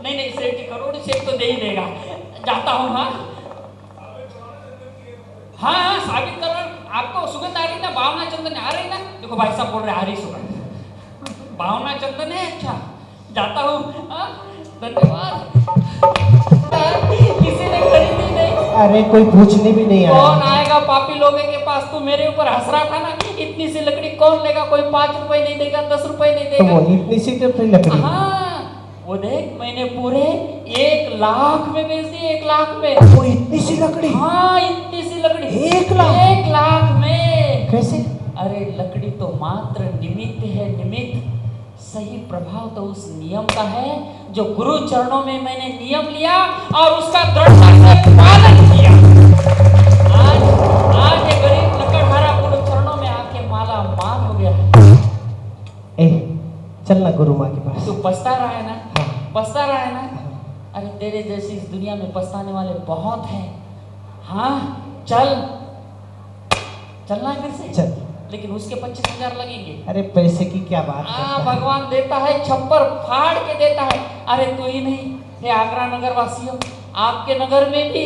नहीं सेठ जी, करोड़ सेठ तो दे ही देगा। जाता हूँ। हाँ साबित करो। आपको सुगंध आ रही ना? भावना चंदन आ रही ना? देखो भाई साहब बोल रहे आ रही सुगंध। भावना चंदन है। अच्छा जाता हूँ। धन्यवाद। किसी ने खरीदी नहीं। अरे कोई पूछने भी नहीं कौन आया। आएगा पापी लोगों के पास? तू मेरे ऊपर हंस रहा था ना, इतनी सी लकड़ी कौन लेगा? कोई 5 रुपए नहीं देगा, 10 रुपए नहीं तो देगा। वो इतनी सी तो अपनी लकड़ी। हाँ वो देख, मैंने पूरे 1 लाख में बेच दी। 1 लाख में। वो इतनी सी लकड़ी? हाँ इतनी सी लकड़ी 1 लाख? 1 लाख में। कैसे? अरे लकड़ी तो मात्र निमित्त है, निमित्त। सही प्रभाव तो उस नियम का है जो गुरु चरणों में मैंने नियम लिया और उसका दृढ़ता से पालन किया। आज ये गरीब लकड़हारा गुरु चरणों में आके माला माल हो गया। ए चल ना गुरु माँ के पास। तू पछता रहा है ना? हाँ। पछता रहा है ना? अरे तेरे जैसी इस दुनिया में पछताने वाले बहुत हैं। हाँ चलना है फिर से? चल। लेकिन उसके 25,000 लगेंगे। अरे पैसे की क्या बात हाँ, करता है? भगवान देता है, छप्पर फाड़ के देता है। अरे तो ही नहीं, हे आगरा नगर वासियों, आपके नगर में भी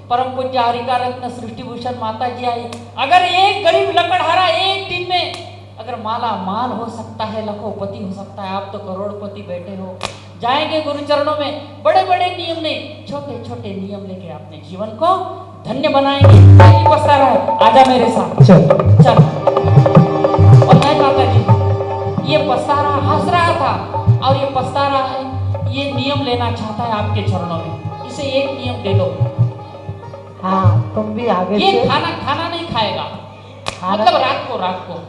परम पूज्य हरिका रत्न सृष्टि भूषण माता जी आई। अगर एक गरीब लकड़हारा एक दिन में अगर माला माल हो सकता है, लखोपति हो सकता है, आप तो करोड़पति बैठे हो। जाएंगे गुरु चरणों में, बड़े बड़े नियम नहीं, छोटे छोटे नियम लेके अपने जीवन को धन्य बनाएंगे। यही पसरा रहा है, आजा मेरे साथ चल चल। और नहीं माता जी, ये पछता रहा, हंस रहा था और ये पछता रहा है, ये नियम लेना चाहता है आपके चरणों में। इसे एक नियम दे दो। हाँ, तुम भी आगे ये से खाना नहीं खाएगा, खाना- मतलब रात को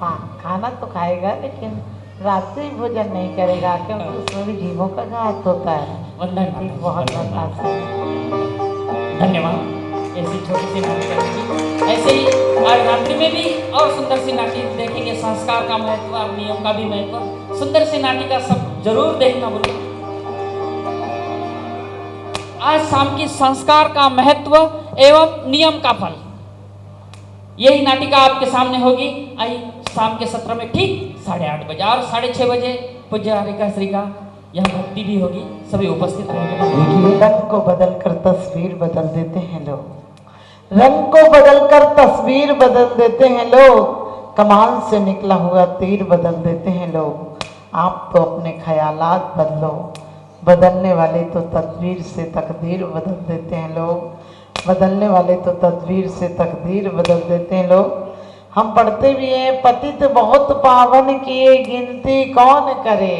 हाँ, खाना तो खाएगा लेकिन रात्रि भोजन नहीं करेगा, क्योंकि उसमें भी जीवों का घात होता है। वंदन एक बहुत बड़ा से धन्यवाद। ऐसी छोटी सी नाटी करेंगे, ऐसे ही आज रात्रि में भी और सुंदर सी नाटी देखेंगे। संस्कार का महत्व और नियम का भी महत्व, सुंदर सी नाटी का सब जरूर देखना बोलिए। आज शाम की संस्कार का महत्व एवं नियम का फल, यही नाटिका आपके सामने होगी। आई शाम के सत्र में ठीक 8:30 बजे और 6:30 बजे पूज्य हरिका श्री का यह भक्ति भी होगी, सभी उपस्थित रहेंगे। रंग को बदलकर तस्वीर बदल देते हैं लोग, रंग को बदलकर तस्वीर बदल देते हैं लोग, कमान से निकला हुआ तीर बदल देते हैं लोग। आप तो अपने ख्यालात बदलो, बदलने वाले तो तदबीर से तकदीर बदल देते हैं लोग, बदलने वाले तो तदबीर से तकदीर बदल देते हैं लोग। हम पढ़ते भी हैं, पतित बहुत पावन किए गिनती कौन करे,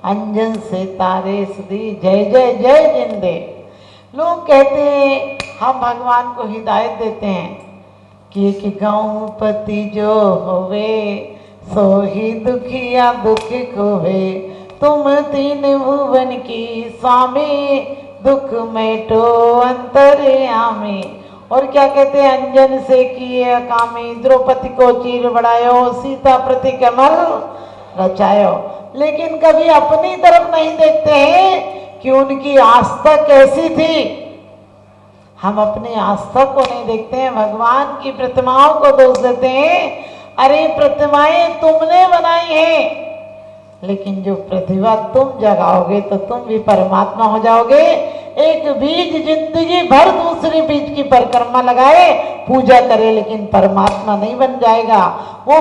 अंजन से तारे सुधी जय जय जय जिंदे। लोग कहते हैं, हम भगवान को हिदायत देते हैं कि एक गाँव पति जो होवे सो ही दुखिया दुख खोवे, तुम तीन भुवन की स्वामी दुख मेटो अंतर्यामी। और क्या कहते हैं, अंजन से किए कामी, द्रौपदी को चीर बढ़ायो, सीता प्रति कमल रचायो। लेकिन कभी अपनी तरफ नहीं देखते हैं कि उनकी आस्था कैसी थी। हम अपनी आस्था को नहीं देखते हैं, भगवान की प्रतिमाओं को दोष देते हैं। अरे प्रतिमाएं तुमने बनाई हैं, लेकिन जो प्रतिभा तुम जगाओगे तो तुम भी परमात्मा हो जाओगे। एक बीज जिंदगी भर दूसरे बीज की परिक्रमा लगाए, पूजा करे, लेकिन परमात्मा नहीं बन जाएगा। वो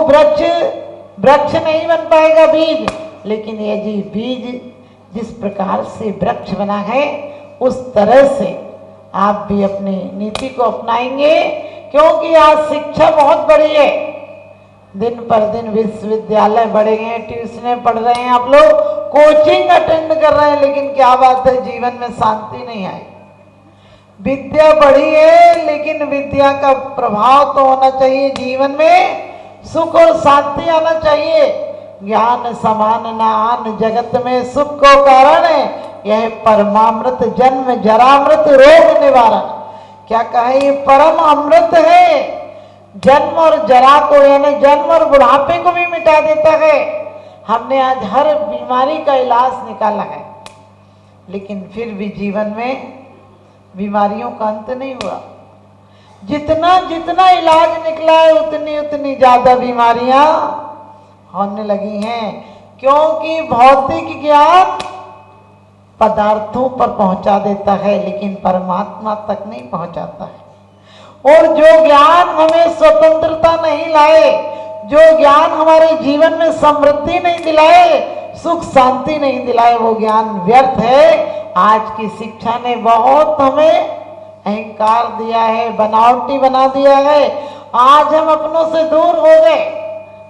वृक्ष नहीं बन पाएगा बीज। लेकिन ये जी बीज जिस प्रकार से वृक्ष बना है, उस तरह से आप भी अपनी नीति को अपनाएंगे, क्योंकि आज शिक्षा बहुत बड़ी है। दिन पर दिन विश्वविद्यालय बढ़े हैं, ट्यूशनें पढ़ रहे हैं, आप लोग कोचिंग अटेंड कर रहे हैं, लेकिन क्या बात है, जीवन में शांति नहीं आई। विद्या बढ़ी है, लेकिन विद्या का प्रभाव तो होना चाहिए जीवन में, सुख और शांति आना चाहिए। ज्ञान समान न आन जगत में सुख को कारण है, यह परमामृत जन्म जरामृत रोग निवारण। क्या कहे, ये परम अमृत है, जन्म और जरा को यानी जन्म और बुढ़ापे को भी मिटा देता है। हमने आज हर बीमारी का इलाज निकाला है, लेकिन फिर भी जीवन में बीमारियों का अंत नहीं हुआ। जितना जितना इलाज निकला है, उतनी उतनी ज्यादा बीमारियां होने लगी हैं, क्योंकि भौतिक ज्ञान पदार्थों पर पहुंचा देता है, लेकिन परमात्मा तक नहीं पहुंचाता है। और जो ज्ञान हमें स्वतंत्रता नहीं लाए, जो ज्ञान हमारे जीवन में समृद्धि नहीं दिलाए, सुख शांति नहीं दिलाए, वो ज्ञान व्यर्थ है। आज की शिक्षा ने बहुत हमें अहंकार दिया है, बनावटी बना दिया है। आज हम अपनों से दूर हो गए।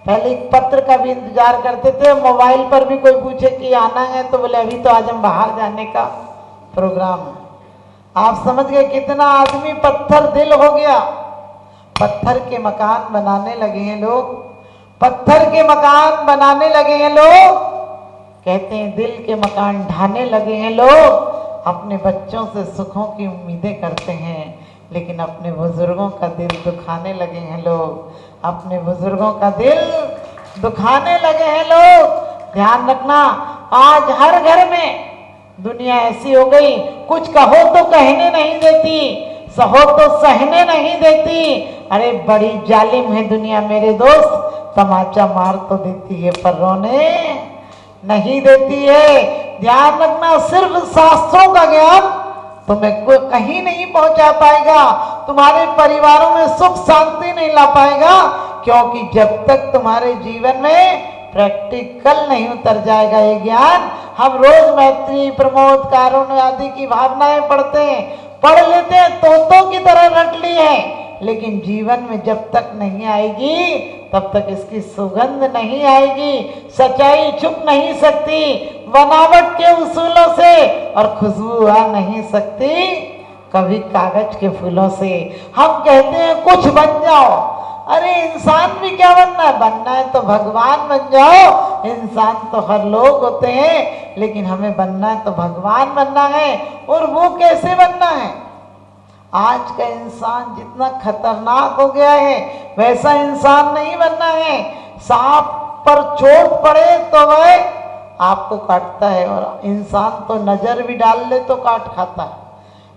पहले एक पत्र का भी इंतजार करते थे, मोबाइल पर भी कोई पूछे कि आना है तो बोले अभी तो आज हम बाहर जाने का प्रोग्राम है। आप समझ गए कितना आदमी पत्थर दिल हो गया। पत्थर के मकान बनाने लगे हैं लोग, पत्थर के मकान बनाने लगे हैं लोग। कहते हैं दिल के मकान ढाने लगे हैं लोग। अपने बच्चों से सुखों की उम्मीदें करते हैं, लेकिन अपने बुजुर्गों का दिल दुखाने लगे हैं लोग। अपने बुजुर्गों का दिल दुखाने लगे हैं लोग। ध्यान रखना, आज हर घर में दुनिया ऐसी हो गई, कुछ कहो तो कहने नहीं देती। सहो तो सहने नहीं देती। अरे बड़ी जालिम है दुनिया मेरे दोस्त, तमाचा मार तो देती है पर रोने नहीं देती है। ध्यान रखना, सिर्फ शास्त्रों का ज्ञान तुम्हें कोई कहीं नहीं पहुंचा पाएगा, तुम्हारे परिवारों में सुख शांति नहीं ला पाएगा, क्योंकि जब तक तुम्हारे जीवन में प्रैक्टिकल नहीं उतर जाएगा ये ज्ञान। हम रोज मैत्री, प्रमोद, कारुण्य आदि की भावनाएं पढ़ते हैं, पढ़ लेते हैं, तोतों की तरह रट ली है, लेकिन जीवन में जब तक नहीं आएगी तब तक इसकी सुगंध नहीं आएगी। सच्चाई छुप नहीं सकती बनावट के उसूलों से, और खुशबू आ नहीं सकती कभी कागज के फूलों से। हम कहते हैं कुछ बन जाओ, अरे इंसान भी क्या बनना है, बनना है तो भगवान बन जाओ। इंसान तो हर लोग होते हैं, लेकिन हमें बनना है तो भगवान बनना है। और वो कैसे बनना है? आज का इंसान जितना खतरनाक हो गया है वैसा इंसान नहीं बनना है। सांप पर चोट पड़े तो वह आपको काटता है, और इंसान तो नजर भी डाल ले तो काट खाता है,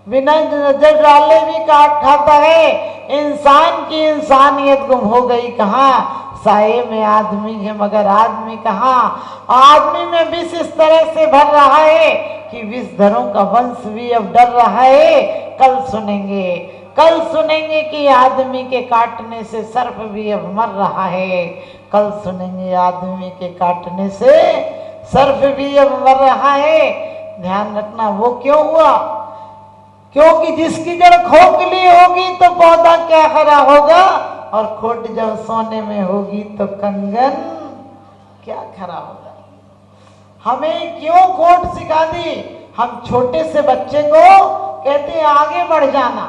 बिना नजर डाले भी काट खाता है। इंसान की इंसानियत गुम हो गई कहाँ? साये में आदमी है मगर आदमी कहाँ? आदमी में विष इस तरह से भर रहा है कि विषधरों का वंश भी अब डर रहा है। कल सुनेंगे कि आदमी के काटने से सर्प भी अब मर रहा है। कल सुनेंगे आदमी के काटने से सर्प भी अब मर रहा है। ध्यान रखना, वो क्यों हुआ? क्योंकि जिसकी जड़ खोखली होगी तो पौधा क्या हरा होगा, और खोट जब सोने में होगी तो कंगन क्या खरा होगा। हमें क्यों खोट सिखा दी? हम छोटे से बच्चे को कहते हैं आगे बढ़ जाना,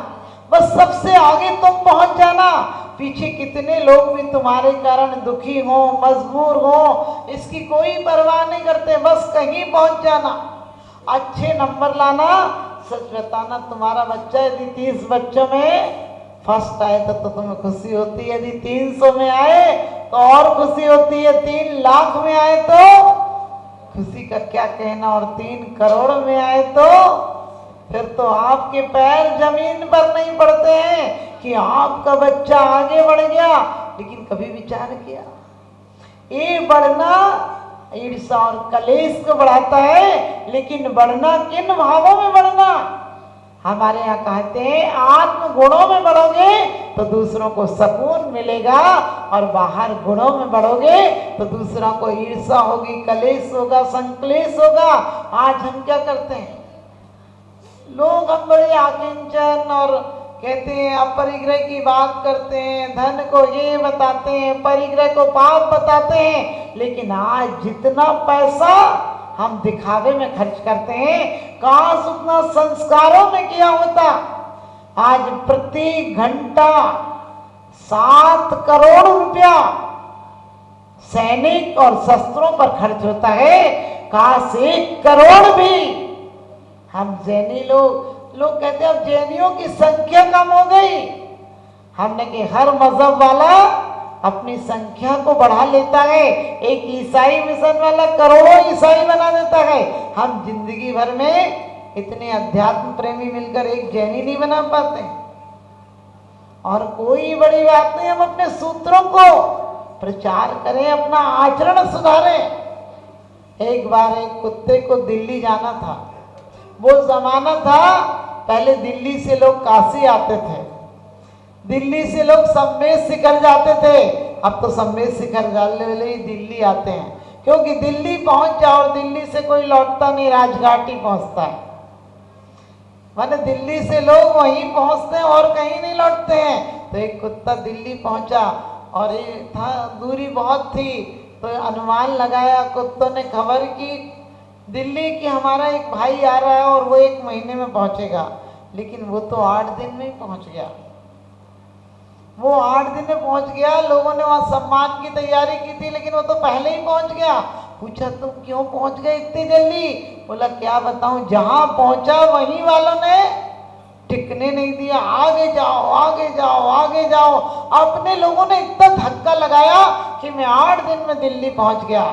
बस सबसे आगे तुम पहुंच जाना। पीछे कितने लोग भी तुम्हारे कारण दुखी हो, मजबूर हो, इसकी कोई परवाह नहीं करते, बस कहीं पहुंच जाना, अच्छे नंबर लाना। सच बताना, तुम्हारा बच्चा यदि 30 बच्चों में फर्स्ट आए तो तुम्हें खुशी होती है, यदि 300 में आए तो और खुशी होती है, 3 लाख में आए तो खुशी का क्या कहना, और 3 करोड़ में आए तो फिर तो आपके पैर जमीन पर नहीं पड़ते हैं कि आपका बच्चा आगे बढ़ गया। लेकिन कभी विचार किया, ये बढ़ना ईर्ष्या और कलेश को बढ़ाता है, लेकिन बढ़ना किन भावों में बढ़ना? हमारे यहाँ कहते हैं आत्म गुणों में बढ़ोगे तो दूसरों को सुकून मिलेगा, और बाहर गुणों में बढ़ोगे तो दूसरों को ईर्ष्या होगी, कलेश होगा, संक्लेश होगा। आज हम क्या करते हैं, लोग हम बड़े आकिंचन और कहते हैं अपरिग्रह की बात करते हैं, धन को ये बताते हैं, परिग्रह को पाप बताते हैं, लेकिन आज जितना पैसा हम दिखावे में खर्च करते हैं, काश उतना संस्कारों में किया होता। आज प्रति घंटा 7 करोड़ रुपया सैनिक और शस्त्रों पर खर्च होता है, काश 1 करोड़ भी हम जैनी लोग कहते हैं अब जैनियों की संख्या कम हो गई। हमने कि हर मजहब वाला अपनी संख्या को बढ़ा लेता है, एक ईसाई मिशन वाला करोड़ों ईसाई बना देता है। हम जिंदगी भर में इतने अध्यात्म प्रेमी मिलकर एक जैनी नहीं बना पाते। और कोई बड़ी बात नहीं, हम अपने सूत्रों को प्रचार करें, अपना आचरण सुधारें। एक बार एक कुत्ते को दिल्ली जाना था, वो जमाना था पहले दिल्ली से लोग काशी आते थे, दिल्ली से लोग सम्मेद शिखर जाते थे, अब तो सम्मेद शिखर जाने वाले ही दिल्ली आते हैं, क्योंकि दिल्ली पहुंच जाओ और दिल्ली से कोई लौटता नहीं, राजघाट ही पहुंचता है। माने दिल्ली से लोग वहीं पहुंचते हैं और कहीं नहीं लौटते हैं। तो एक कुत्ता दिल्ली पहुंचा और ये था, दूरी बहुत थी, तो अनुमान लगाया, कुत्तों ने खबर की दिल्ली की हमारा एक भाई आ रहा है और वो 1 महीने में पहुंचेगा, लेकिन वो तो 8 दिन में ही पहुंच गया। वो 8 दिन में पहुंच गया, लोगों ने वहां सम्मान की तैयारी की थी, लेकिन वो तो पहले ही पहुंच गया। पूछा तुम क्यों पहुंच गए इतनी जल्दी? बोला क्या बताऊं, जहां पहुंचा वहीं वालों ने टिकने नहीं दिया, आगे जाओ आगे जाओ आगे जाओ। अपने लोगों ने इतना धक्का लगाया कि मैं 8 दिन में दिल्ली पहुंच गया।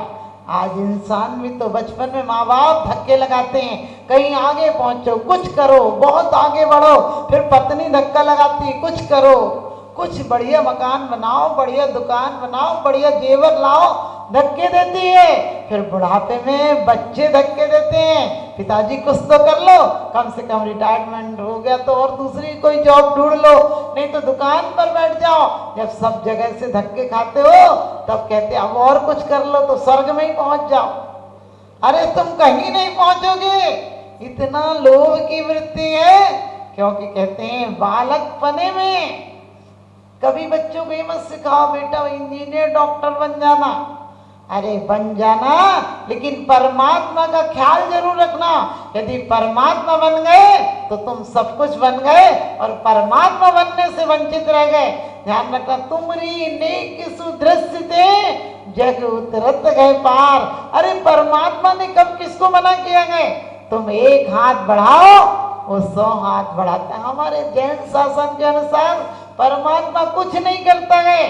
आज इंसान भी तो बचपन में माँ बाप धक्के लगाते हैं, कहीं आगे पहुंचो, कुछ करो, बहुत आगे बढ़ो, फिर पत्नी धक्का लगाती है, कुछ करो, कुछ बढ़िया मकान बनाओ, बढ़िया दुकान बनाओ, बढ़िया जेवर लाओ, धक्के देती है। फिर बुढ़ापे में बच्चे धक्के देते हैं, पिताजी कुछ तो कर लो, कम से कम रिटायरमेंट हो गया तो और दूसरी कोई जॉब ढूंढ लो, नहीं तो दुकान पर बैठ जाओ। जब सब जगह से धक्के खाते हो तब कहते अब और कुछ कर लो तो स्वर्ग में ही पहुंच जाओ। अरे तुम कहीं नहीं पहुंचोगे, इतना लोभ की वृत्ति है। क्योंकि कहते हैं बालकपने में कभी बच्चों को ये मत सिखाओ बेटा इंजीनियर डॉक्टर बन जाना, अरे बन जाना, लेकिन परमात्मा का ख्याल जरूर रखना। यदि परमात्मा बन गए तो तुम सब कुछ बन गए, और परमात्मा बनने से वंचित रह गए। ध्यान रखना, तुमरी नेक सुदृश्य थे जग उतरत गए पार। अरे परमात्मा ने कब किसको मना किया गए? तुम एक हाथ बढ़ाओ वो 100 हाथ बढ़ाता है। हमारे जैन शासन के अनुसार परमात्मा कुछ नहीं करता है,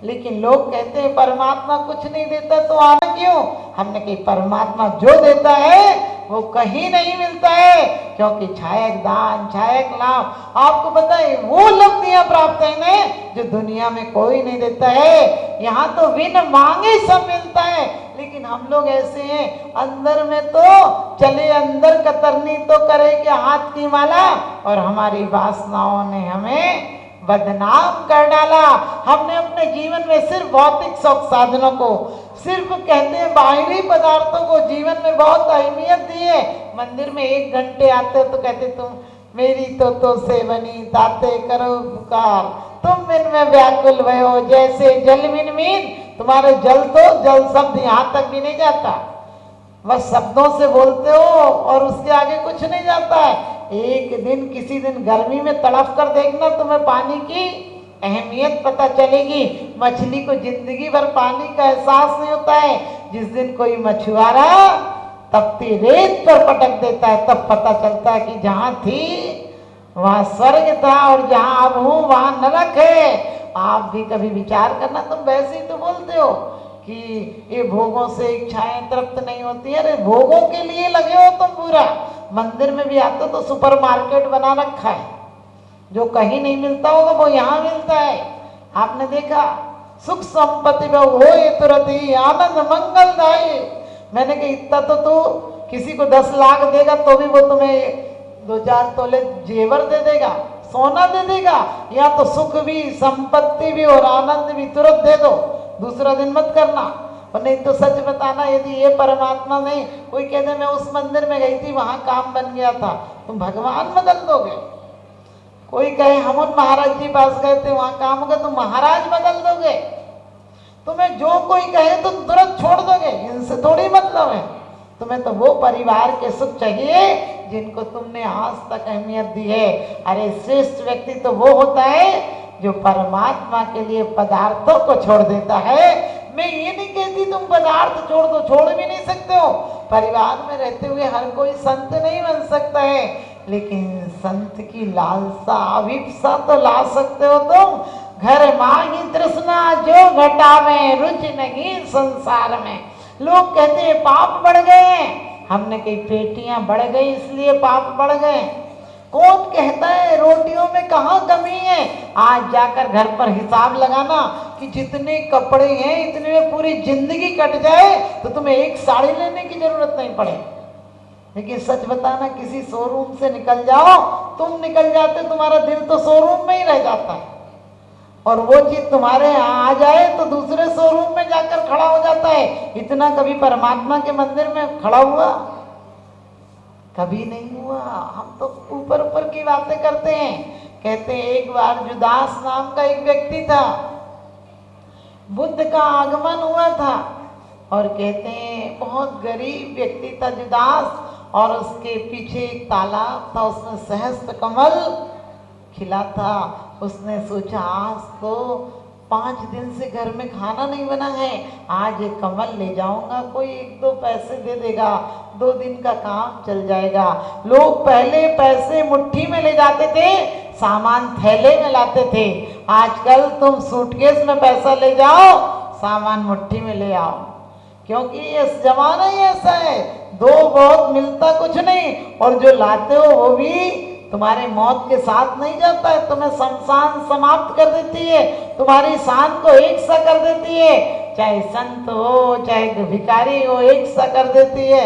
लेकिन लोग कहते हैं परमात्मा कुछ नहीं देता तो आना क्यों? हमने कही परमात्मा जो देता है वो कहीं नहीं मिलता है, क्योंकि छायक दान छायक लाभ। आपको पता है वो लब्धियां प्राप्त है जो दुनिया में कोई नहीं देता है। यहाँ तो बिन मांगे सब मिलता है, लेकिन हम लोग ऐसे हैं अंदर में तो चले अंदर कतरनी तो करेंगे हाथ की माला, और हमारी वासनाओं ने हमें बदनाम कर डाला। हमने अपने जीवन में सिर्फ भौतिक सुख साधनों को, सिर्फ कहते हैं बाहरी पदार्थों को जीवन में बहुत अहमियत दी है। मंदिर में 1 घंटे आते हो तो कहते तुम मेरी तो सेवनी ताते करो पुकार, तुम बिन में व्याकुल भयो जैसे जल बिन मीन। तुम्हारे जल तो जल शब्द यहाँ तक भी नहीं जाता, बस शब्दों से बोलते हो और उसके आगे कुछ नहीं जाता है। एक दिन किसी दिन गर्मी में तड़प कर देखना, तुम्हें पानी की अहमियत पता चलेगी। मछली को जिंदगी भर पानी का एहसास नहीं होता है। जिस दिन कोई मछुआरा तपती रेत पर पटक देता है तब पता चलता है कि जहाँ थी वहाँ स्वर्ग था और जहाँ अब हूँ वहाँ नरक है। आप भी कभी विचार करना, तुम वैसे ही तो बोलते हो कि ये भोगों से इच्छाएं तृप्त नहीं होती है। अरे भोगों के लिए लगे हो तुम पूरा। मंदिर में भी आते तो सुपरमार्केट बना रखा है, जो कहीं नहीं मिलता होगा वो यहाँ मिलता है। आपने देखा सुख संपत्ति में हो ये तुरंत ही आनंद मंगलदायी। मैंने कहा इतना तो तू किसी को 10 लाख देगा तो भी वो तुम्हें 2-4 तोले जेवर दे देगा, सोना दे देगा। या तो सुख भी संपत्ति भी और आनंद भी तुरंत दे दो, दूसरा दिन मत करना। और नहीं तो सच बताना, यदि ये परमात्मा नहीं, कोई कह दे मैं उस मंदिर में गई थी वहां काम बन गया था, तुम भगवान बदल दोगे। कोई कहे हम उन महाराज जी पास गए थे वहां काम हो गया, तुम महाराज बदल दोगे। तुम्हें जो कोई कहे तुम तुरंत छोड़ दोगे, इनसे थोड़ी मतलब है। तुम्हें तो वो परिवार के सुख चाहिए जिनको तुमने आज तक अहमियत दी है। अरे श्रेष्ठ व्यक्ति तो वो होता है जो परमात्मा के लिए पदार्थों को छोड़ देता है। मैं ये नहीं कहती तुम पदार्थ छोड़ दो, छोड़ भी नहीं सकते हो। परिवार में रहते हुए हर कोई संत नहीं बन सकता है, लेकिन संत की लालसा अभिप्सा तो ला सकते हो तुम। घर मांगी तृष्णा जो घटावे रुचि नहीं संसार में। लोग कहते हैं पाप बढ़ गए हैं, हमने कही पेटियां बढ़ गई इसलिए पाप बढ़ गए। कौन कहता है रोटियों में कहाँ कमी है? आज जाकर घर पर हिसाब लगाना कि जितने कपड़े हैं इतने में पूरी जिंदगी कट जाए तो तुम्हें एक साड़ी लेने की जरूरत नहीं पड़े। लेकिन सच बताना, किसी शोरूम से निकल जाओ, तुम निकल जाते तुम्हारा दिल तो शोरूम में ही रह जाता है, और वो चीज तुम्हारे यहाँ आ जाए तो दूसरे शोरूम में जाकर खड़ा हो जाता है। इतना कभी परमात्मा के मंदिर में खड़ा हुआ? कभी नहीं हुआ। हम तो ऊपर ऊपर की बातें करते हैं। कहते हैं एक बार जुदास नाम का एक व्यक्ति था, बुद्ध का आगमन हुआ था, और कहते हैं बहुत गरीब व्यक्ति था जुदास, और उसके पीछे एक तालाब था, उसमें सहस्त्र कमल खिला था। उसने सोचा आज तो 5 दिन से घर में खाना नहीं बना है, आज एक कमल ले जाऊंगा, कोई 1-2 पैसे दे देगा, 2 दिन का काम चल जाएगा। लोग पहले पैसे मुट्ठी में ले जाते थे, सामान थैले में लाते थे। आजकल तुम सूटकेस में पैसा ले जाओ, सामान मुट्ठी में ले आओ। क्योंकि ये जमाना ही ऐसा है, दो बहुत मिलता कुछ नहीं, और जो लाते हो वो भी तुम्हारे मौत के साथ नहीं जाता है, तुम्हें शमशान समाप्त कर देती है, तुम्हारी शान को एक सा कर देती है, चाहे संत हो चाहे भिखारी हो, एक सा कर देती है।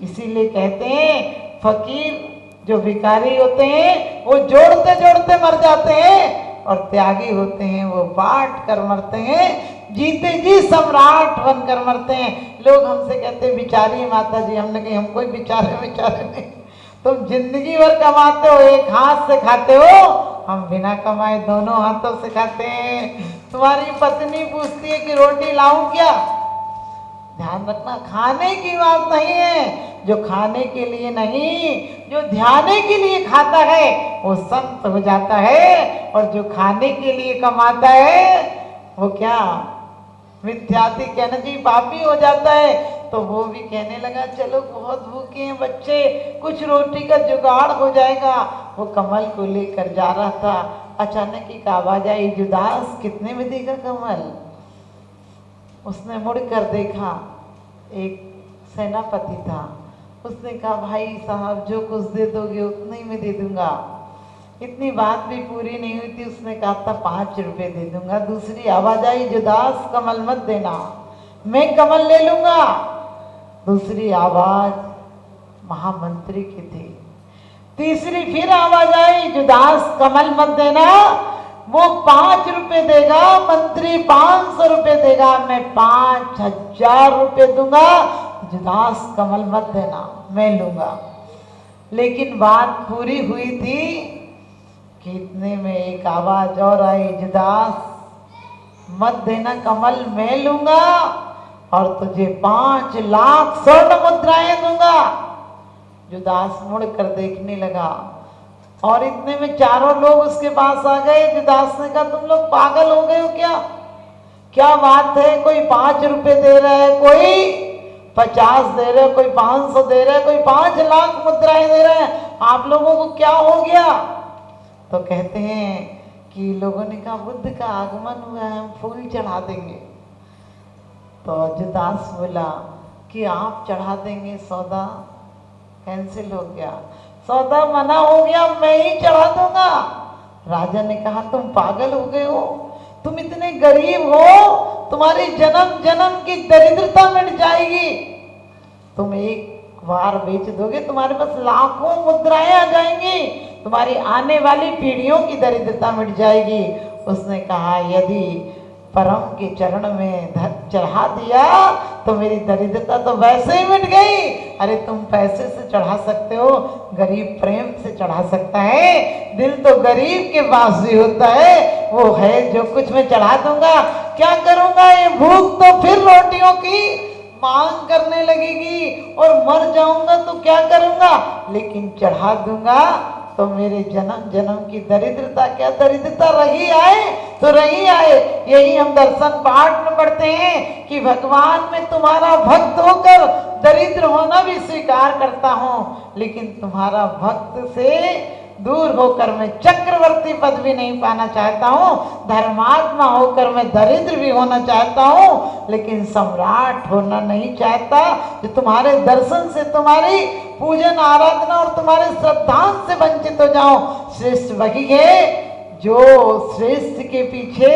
इसीलिए कहते हैं फकीर जो भिखारी होते हैं वो जोड़ते जोड़ते मर जाते हैं, और त्यागी होते हैं वो बांट कर मरते हैं, जीते जी सम्राट बनकर मरते हैं। लोग हमसे कहते हैं बिचारी माता जी, हमने कही हम कोई बिचारे नहीं, तुम जिंदगी भर कमाते हो, एक हाथ से खाते हो, हम बिना कमाए दोनों हाथों से खाते हैं। तुम्हारी पत्नी पूछती है कि रोटी लाऊं क्या? ध्यान रखना, खाने की बात नहीं है। जो खाने के लिए नहीं, जो ध्याने के लिए खाता है वो संत हो जाता है, और जो खाने के लिए कमाता है वो क्या मिथ्याति कहना जी पापी हो जाता है। तो वो भी कहने लगा चलो बहुत भूखे हैं बच्चे, कुछ रोटी का जुगाड़ हो जाएगा। वो कमल को लेकर जा रहा था, अचानक एक आवाज आई, जुदास कितने में देगा कमल? उसने मुड़कर देखा, एक सेनापति था। उसने कहा भाई साहब जो कुछ दे दोगे उतने ही में दे दूंगा। इतनी बात भी पूरी नहीं हुई थी, उसने कहा था 5 रुपए दे दूंगा। दूसरी आवाज आई, जुदास कमल मत देना, मैं कमल ले लूंगा। दूसरी आवाज महामंत्री की थी। तीसरी फिर आवाज आई, जुदास कमल मत देना, वो 5 रुपए देगा, मंत्री 500 रुपए देगा, मैं 5000 रुपए दूंगा, जुदास कमल मत देना, मैं लूंगा। लेकिन बात पूरी हुई थी कि इतने में एक आवाज और आई, जुदास मत देना कमल, मैं लूंगा और तुझे 5 लाख स्वर्ण मुद्राएं दूंगा। जुदास मुड़कर देखने लगा, और इतने में चारों लोग उसके पास आ गए। जुदास ने कहा तुम लोग पागल हो गए हो क्या? क्या बात है, कोई 5 रुपए दे रहा है, कोई 50 दे रहा है, कोई 500 दे रहा है, कोई 5 लाख मुद्राएं दे रहा है, आप लोगों को क्या हो गया? तो कहते हैं कि लोगों ने कहा बुद्ध का आगमन हुआ है, हम फूल चढ़ा देंगे। तो जुदास बोला कि आप चढ़ा देंगे, सौदा कैंसिल हो गया, सौदा मना हो गया, मैं ही चढ़ा दूंगा। राजा ने कहा तुम पागल हो गए हो, तुम इतने गरीब हो, तुम्हारी जन्म जन्म की दरिद्रता मिट जाएगी, तुम एक बार बेच दोगे तुम्हारे पास लाखों मुद्राएं आ जाएंगी, तुम्हारी आने वाली पीढ़ियों की दरिद्रता मिट जाएगी। उसने कहा यदि परम के चरण में चढ़ा दिया तो मेरी दरिद्रता तो वैसे ही मिट गई। अरे तुम पैसे से चढ़ा सकते हो, गरीब प्रेम से चढ़ा सकता है, दिल तो गरीब के पास भी होता है, वो है जो कुछ मैं चढ़ा दूंगा। क्या करूंगा, ये भूख तो फिर रोटियों की मांग करने लगेगी, और मर जाऊंगा तो क्या करूंगा, लेकिन चढ़ा दूंगा तो मेरे जन्म जन्म की दरिद्रता, क्या दरिद्रता रही आए तो रही आए। यही हम दर्शन पाठ में पढ़ते हैं कि भगवान में तुम्हारा भक्त होकर दरिद्र होना भी स्वीकार करता हूँ, लेकिन तुम्हारा भक्त से दूर होकर मैं चक्रवर्ती पद भी नहीं पाना चाहता हूँ, धर्मात्मा होकर मैं दरिद्र भी होना चाहता हूँ, लेकिन सम्राट होना नहीं चाहता। जो तुम्हारे दर्शन से, तुम्हारी पूजन आराधना और तुम्हारे श्रद्धांश से वंचित हो जाऊं। श्रेष्ठ वही है जो श्रेष्ठ के पीछे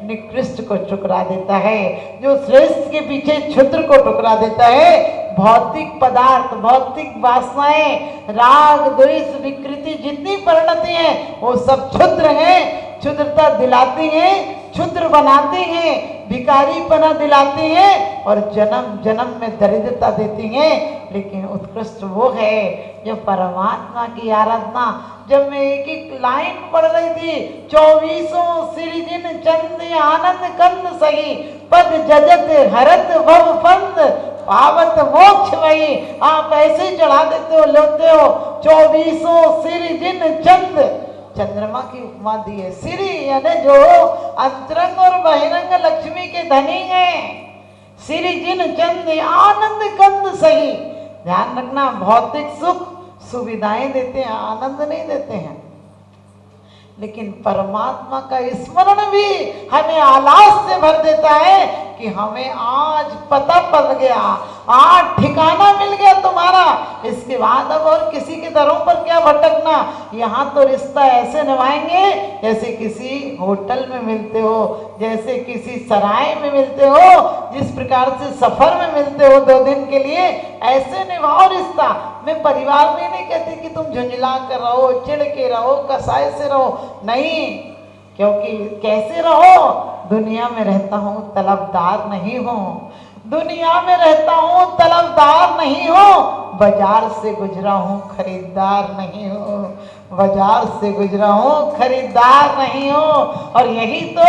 निकृष्ट को ठुकरा देता है, जो श्रेष्ठ के पीछे क्षुद्र को ठुकरा देता है। भौतिक पदार्थ, भौतिक वासनाएं, राग द्वेष विकृति जितनी परिणति हैं वो सब क्षुद्र हैं, क्षुद्रता दिलाती हैं, क्षुद्र बनाती हैं, भिखारीपना दिलाती हैं और जन्म जन्म में दरिद्रता देती हैं। लेकिन उत्कृष्ट वो है जो परमात्मा की आराधना। जब मैं एक एक लाइन पढ़ रही थी, 24 सिरिजिन चंद आनंद कंद सही, पद जजत हरत भव फंद, पावत मोक्ष वही। आप ऐसे ही चढ़ा देते हो, लेते हो। 24 सिरिजिन चंद, चंद्रमा की उपमा दी है। सिरी यानी जो अंतरंग और बहिरंग लक्ष्मी के धनी हैं। सिरिजिन चंद आनंद कंद सही। ध्यान रखना, भौतिक सुख सुविधाएं देते हैं, आनंद नहीं देते हैं, लेकिन परमात्मा का स्मरण भी हमें आलास से भर देता है। कि हमें आज पता पड़ गया, आज ठिकाना मिल गया तुम्हारा, इसके बाद अब और किसी के दरों पर क्या भटकना। यहाँ तो रिश्ता ऐसे निभाएंगे जैसे किसी होटल में मिलते हो, जैसे किसी सराय में मिलते हो, जिस प्रकार से सफर में मिलते हो 2 दिन के लिए, ऐसे निभाओ रिश्ता। मैं परिवार में नहीं कहती कि तुम झुंझला कर रहो, चिढ़ के रहो, कसाई से रहो, नहीं, क्योंकि कैसे रहो, दुनिया में रहता हूँ तलबदार नहीं हूँ, दुनिया में रहता हूँ तलबदार नहीं हूँ, बाजार से गुजरा हूँ खरीदार नहीं हूँ, बाजार से गुजरा हूँ खरीदार नहीं हूँ। और यही तो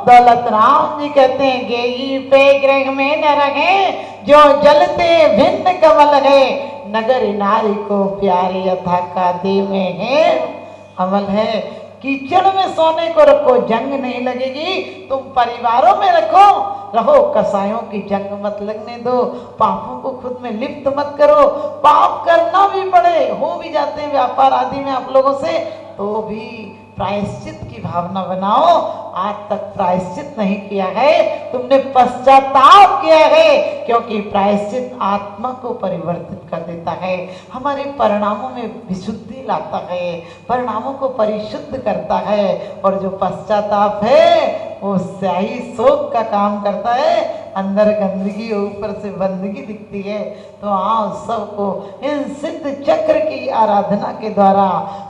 दौलत राम जी कहते हैं, गेई पे गृह में न रहे जो जलते भिन्न कमल है, नगर नारी को प्यारे यथा का दे में है अमल है। कीचड़ में सोने को रखो, जंग नहीं लगेगी, तुम परिवारों में रहो, कसायों की जंग मत लगने दो, पापों को खुद में लिप्त मत करो। पाप करना भी पड़े, हो भी जाते हैं व्यापार आदि में आप लोगों से, तो भी प्रायश्चित की भावना बनाओ। आज तक प्रायश्चित नहीं किया है, तुमने पश्चाताप किया है, क्योंकि प्रायश्चित आत्मा को परिवर्तित कर देता है, हमारे परिणामों में विशुद्धि लाता है, परिणामों को परिशुद्ध करता है। और जो पश्चाताप है वो स्याही शोक का काम करता है, अंदर गंदगी ऊपर से बंदगी दिखती है। तो आओ सबको इन सिद्ध चक्र की आराधना के द्वारा,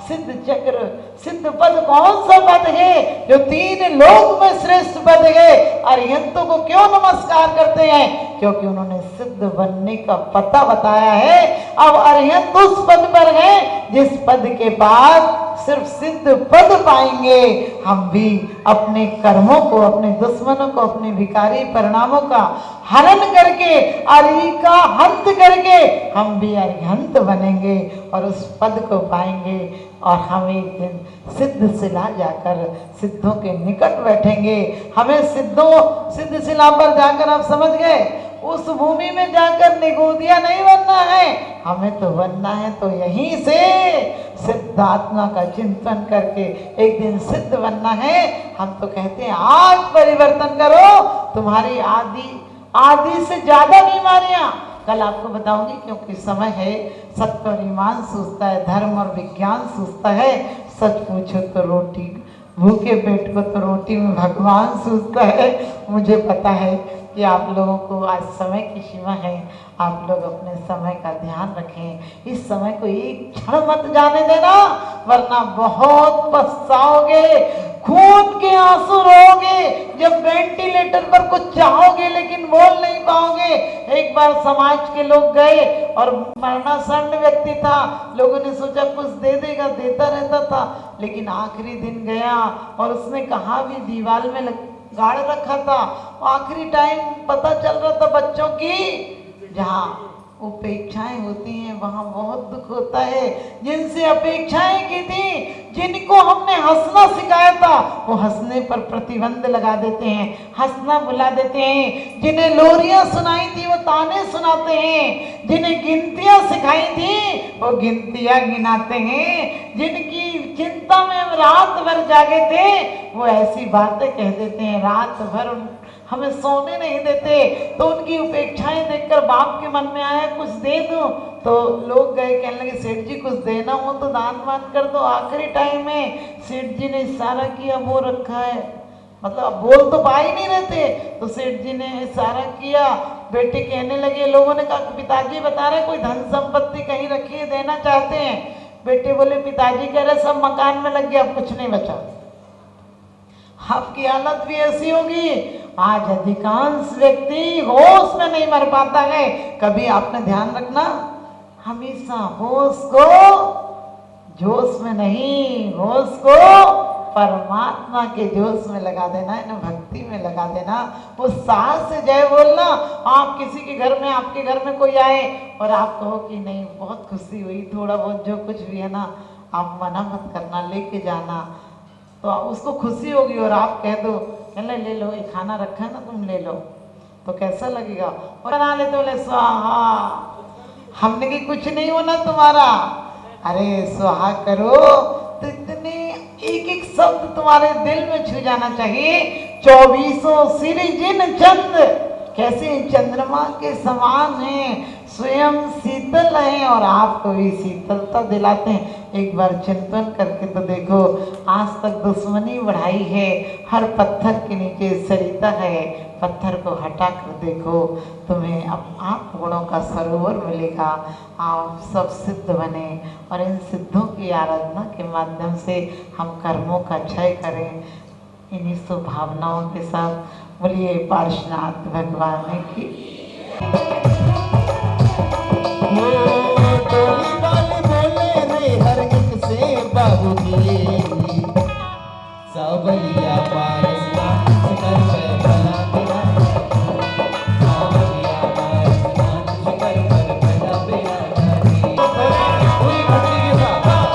सिद्ध चक्र, सिद्ध पद कौन सा पद है जो 3 लोक में श्रेष्ठ पद है। अरिहंतों को क्यों नमस्कार करते हैं, क्योंकि उन्होंने सिद्ध बनने का पता बताया है। अब अरिहंत उस पद पर है जिस पद के बाद सिर्फ सिद्ध पद पाएंगे। हम भी अपने कर्मों को, अपने दुश्मनों को, अपने भिखारी परिणामों का हरण करके, अरि का हंत करके हम भी अरिहंत बनेंगे और उस पद को पाएंगे। और हम एक दिन सिद्ध शिला जाकर सिद्धों के निकट बैठेंगे। हमें सिद्ध शिला पर जाकर, आप समझ गए, उस भूमि में जाकर निगोदिया नहीं बनना है, हमें तो बनना है तो यहीं से सिद्धात्मा का चिंतन करके एक दिन सिद्ध बनना है। हम तो कहते हैं आज परिवर्तन करो, तुम्हारी आदि से ज्यादा बीमारियां कल आपको बताऊंगी, क्योंकि समय है। सत्य और ईमान सूझता है, धर्म और विज्ञान सूझता है। सच पूछो तो रोटी, भूखे पेट को तो रोटी में भगवान सूझता है। मुझे पता है कि आप लोगों को आज समय की सीमा है, आप लोग अपने समय का ध्यान रखें। इस समय को एक क्षण मत जाने देना, वरना बहुत पछताओगे, खून के आंसू रोगे। जब वेंटिलेटर पर कुछ चाहोगे लेकिन बोल नहीं पाओगे। एक बार समाज के लोग गए और मरणासन्न व्यक्ति था, लोगों ने सोचा कुछ दे देगा, देता रहता था, लेकिन आखिरी दिन गया और उसने कहा भी दीवार में गाड़ रखा था। आखिरी टाइम पता चल रहा था बच्चों की, जहाँ अपेक्षाएं होती हैं वहाँ बहुत दुख होता है। जिनसे अपेक्षाएं की थी, जिनको हमने हंसना सिखाया था, वो हंसने पर प्रतिबंध लगा देते हैं, हंसना भुला देते हैं। जिन्हें लोरियां सुनाई थी वो ताने सुनाते हैं, जिन्हें गिनतियां सिखाई थी वो गिनतियां गिनाते हैं, जिनकी चिंता में हम रात भर जागे थे वो ऐसी बातें कह देते हैं, रात भर हमें सोने नहीं देते। तो उनकी उपेक्षाएं देखकर बाप के मन में आया कुछ दे दूं, तो लोग गए कहने लगे सेठ जी कुछ देना हो तो दान वान कर दो। आखिरी टाइम में सेठ जी ने इशारा किया, वो रखा है, मतलब बोल तो पा ही नहीं रहे थे, तो सेठ जी ने इशारा किया। बेटे कहने लगे, लोगों ने कहा पिताजी बता रहे कोई धन संपत्ति कहीं रखी है, देना चाहते हैं। बेटे बोले पिताजी कह रहे सब मकान में लग गया, अब कुछ नहीं बचा। आपकी हालत भी ऐसी होगी। आज अधिकांश व्यक्ति होश में नहीं मर पाता है। कभी आपने ध्यान रखना, हमेशा होश को जोश में नहीं, होश को परमात्मा के जोश में लगा देना है ना, भक्ति में लगा देना, उत्साह से जय बोलना। आप किसी के घर में, आपके घर में कोई आए और आप कहो कि नहीं बहुत खुशी हुई, थोड़ा बहुत जो कुछ भी है ना आप मना मत करना, लेके जाना, तो उसको खुशी होगी। और आप कह दो ले लो, ये खाना रखा है ना तुम ले लो, तो कैसा लगेगा। और बना ले तो बोले स्वाहा, हमने कि कुछ नहीं होना तुम्हारा। अरे स्वाहा करो तो इतने एक एक शब्द तुम्हारे दिल में छू जाना चाहिए। 24 सिर जिन चंद कैसे चंद्रमा के समान हैं, स्वयं शीतल हैं और आपको भी शीतलता दिलाते हैं। एक बार चिंतन करके तो देखो, आज तक दुश्मनी बढ़ाई है, हर पत्थर के नीचे सरिता है, पत्थर को हटा कर देखो, तुम्हें अब आप गुणों का सरोवर मिलेगा। आप सब सिद्ध बने और इन सिद्धों की आराधना के माध्यम से हम कर्मों का क्षय करें। इन्हीं शुभ भावनाओं के साथ बोलिए पार्श्वनाथ भगवान की। हर एक से बाबूजी सावलिया पारसनाथ शिखर पर भला बेड़ा, सावलिया पारसनाथ शिखर पर भला बेड़ा जाती। पूरी भक्ति के साथ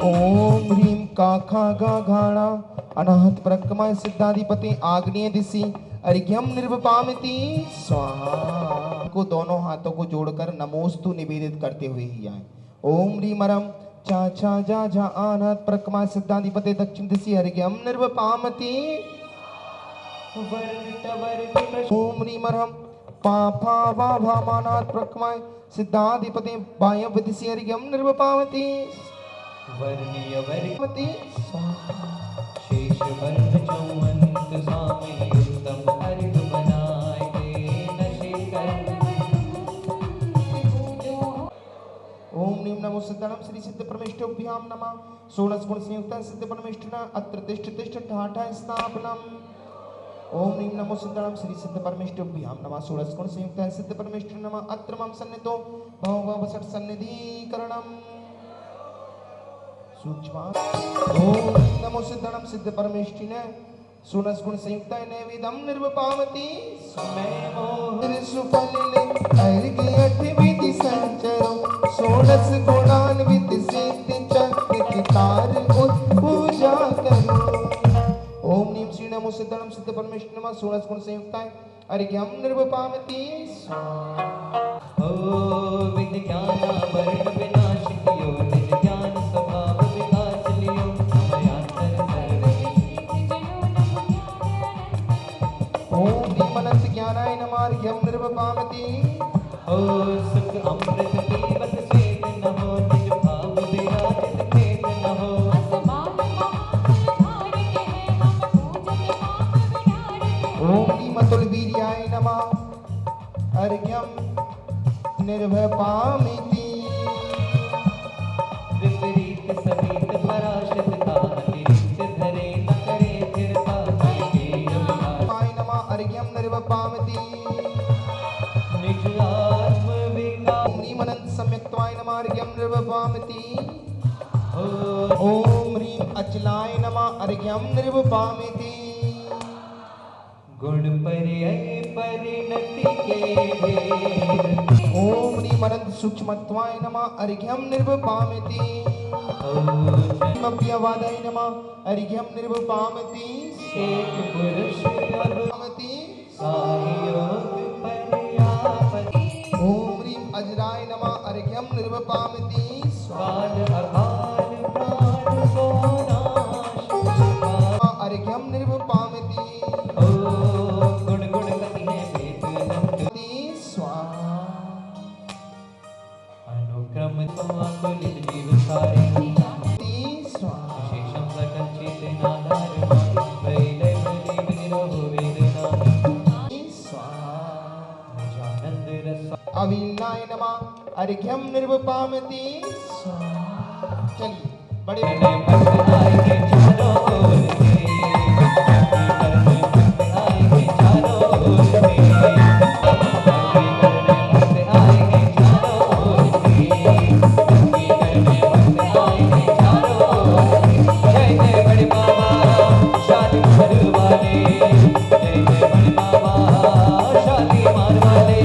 ओम ह्रीं काखा गा घाणा अनाहत प्रक्रमाय सिद्धाधिपति आग्नेय दिशि अर्घ्यम निर्वपामिति स्वाहा को दोनों हाथों को जोड़कर नमोस्तु निवेदित करते हुए ही आए। ओम ह्रीमरम चा चा जा जा अनाहत प्रक्रमाय सिद्धाधिपति दक्षिण दिशि अर्घ्यम निर्वपामति। ओम ह्रीमरम पापा वा भामानाथ प्रक्रमाय सिद्धाधिपति वायव्य दिशि अर्घ्यम निर्वपामति। वर्णीय वर्गमति शेष वर्ण चौवंत स्वामी उत्तम अर्घ बनाए दे नशे कर। ओम नीम नमो सिद्धनम श्री सिद्ध परमेष्ठोभ्याम नमः। 16 गुण संयुक्त सिद्ध परमेष्ठना अत्र तिष्ठ तिष्ठ ठाठा स्थापनम। ओम नीम नमो सिद्धनम श्री सिद्ध परमेष्ठोभ्याम नमः। 16 गुण संयुक्त सिद्ध परमेष्ठ नमः अत्र मम सन्निधो भव भव सट सन्निधिकरणम सूक्ष्म। ओम नमो सिद्धनम सिद्ध परमेष्ठिने 16 गुण संयुक्त नैवेदम निर्वपामति। समय मोह सुफलिले अर्घ्य अठविधि संचरो 16 गुणान्वित सिद्धि चक्र तार पूजा करो। ओम नीम श्री नमो सिद्धनम सिद्ध परमेष्ठ नमः। 16 गुण संयुक्त अर्घ्यम निर्वपामति। ओ विद ज्ञान वर्ण विनाशिकियो निज ज्ञान स्वभाव विकास लियो अमयांतर ओम दीपनंत ज्ञानाय नमः अर्घ्यम निर्वपामति। ओ सुख अमृत पीवत स्वेद न हो निज भाव विराजित खेद न हो। ओम दीमतुल वीर्याय नमः अर्घ्यम निर्वपामिति। नमाय नमः अर्घ्यं निर्वपामति ओम ह्रीं अचलाय नमः अर्घ्यं निर्वपामति गुण पर्याय परिणति के भेद ओम ह्रीं अनंत सूक्ष्मत्वाय नमः अर्घ्यं निर्वपामति अप्यवादाय नमः अर्घ्यं निर्वपामति एक पुरुष पामति साहि योग पर्यापति ओम ह्रीं अजराय नमः अर्घ्यं निर्वपामति स्वाद अकाल प्राण को नाश अर्घ्यं निर्वपामति गुण गुण गति है वेद अनंत स्वाहा अनुक्रम समाकुलित जीव सारे स्वाहा शेषम सकल चेतनाधार वैलय प्रदीप निरहो वेदना निजानंद रस अविनाय नमः अर्घ्यं निर्वपामति स्वाहा चलिए बड़े भक्त आएंगे चारों ओर से भक्त आएंगे चारों ओर से भक्त आएंगे चारों ओर से भक्त आएंगे चारों ओर से जय जय बड़े बाबा शादी मार वाले जय जय बड़े बाबा शादी मार वाले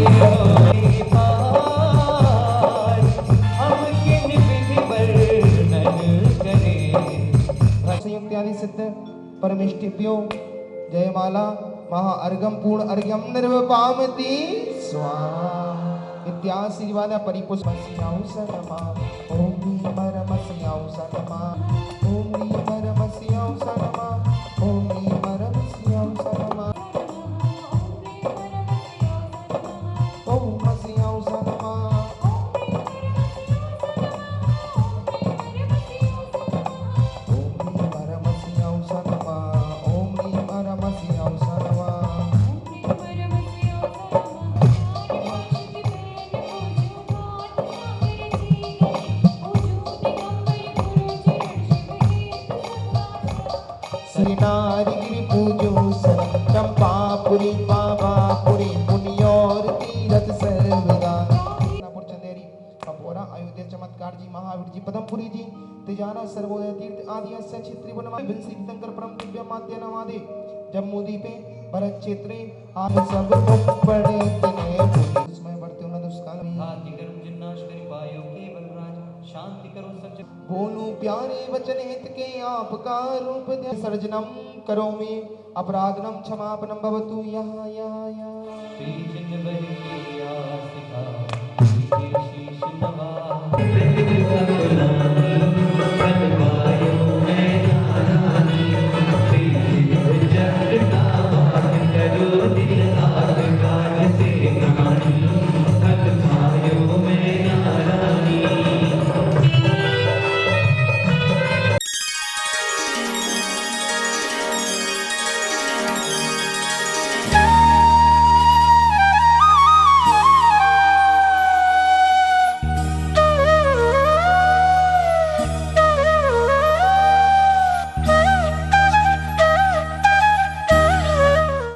संयुक्त्यादि सिद्ध परमेष्टिभ्यो जयमाला महा अर्घम पूर्ण अर्घ्यम निर्वपामति स्वाहा इत्याशीर्वाद परिपुष्पस्याउ सनमा ओम ह्रीं परमस्याउ सनमा ओम ह्रीं परमस्याउ सनमा ओम ह्रीं परमस्याउ सनमा ओम मस्याउ सनमा श्रीनारिगिरि पूजो सर चंपापुरी बाबापुरी पुनियोर तीरथ सर्वदा चंदेरी कपोरा अयोध्या चमत्कार जी महावीर जी पदमपुरी जी तिजाना सर्वोदय तीर्थ आदि से क्षेत्रीय विंसी शंकर परम दिव्य माध्य नवादे जम्मू द्वीपे भरत क्षेत्रे आप सब पढ़े तने उसमें बढ़ते उन दुष्काल हाथी करुण जिन्नाश करि पायो केवल राज शांति करो सब जग बोलूं प्यारे वचन हित के आपका रूप दे सर्जनम करोमि अपराधनम क्षमापनम भवतु यहाँ यहाँ यहाँ श्री चिन्ह बहि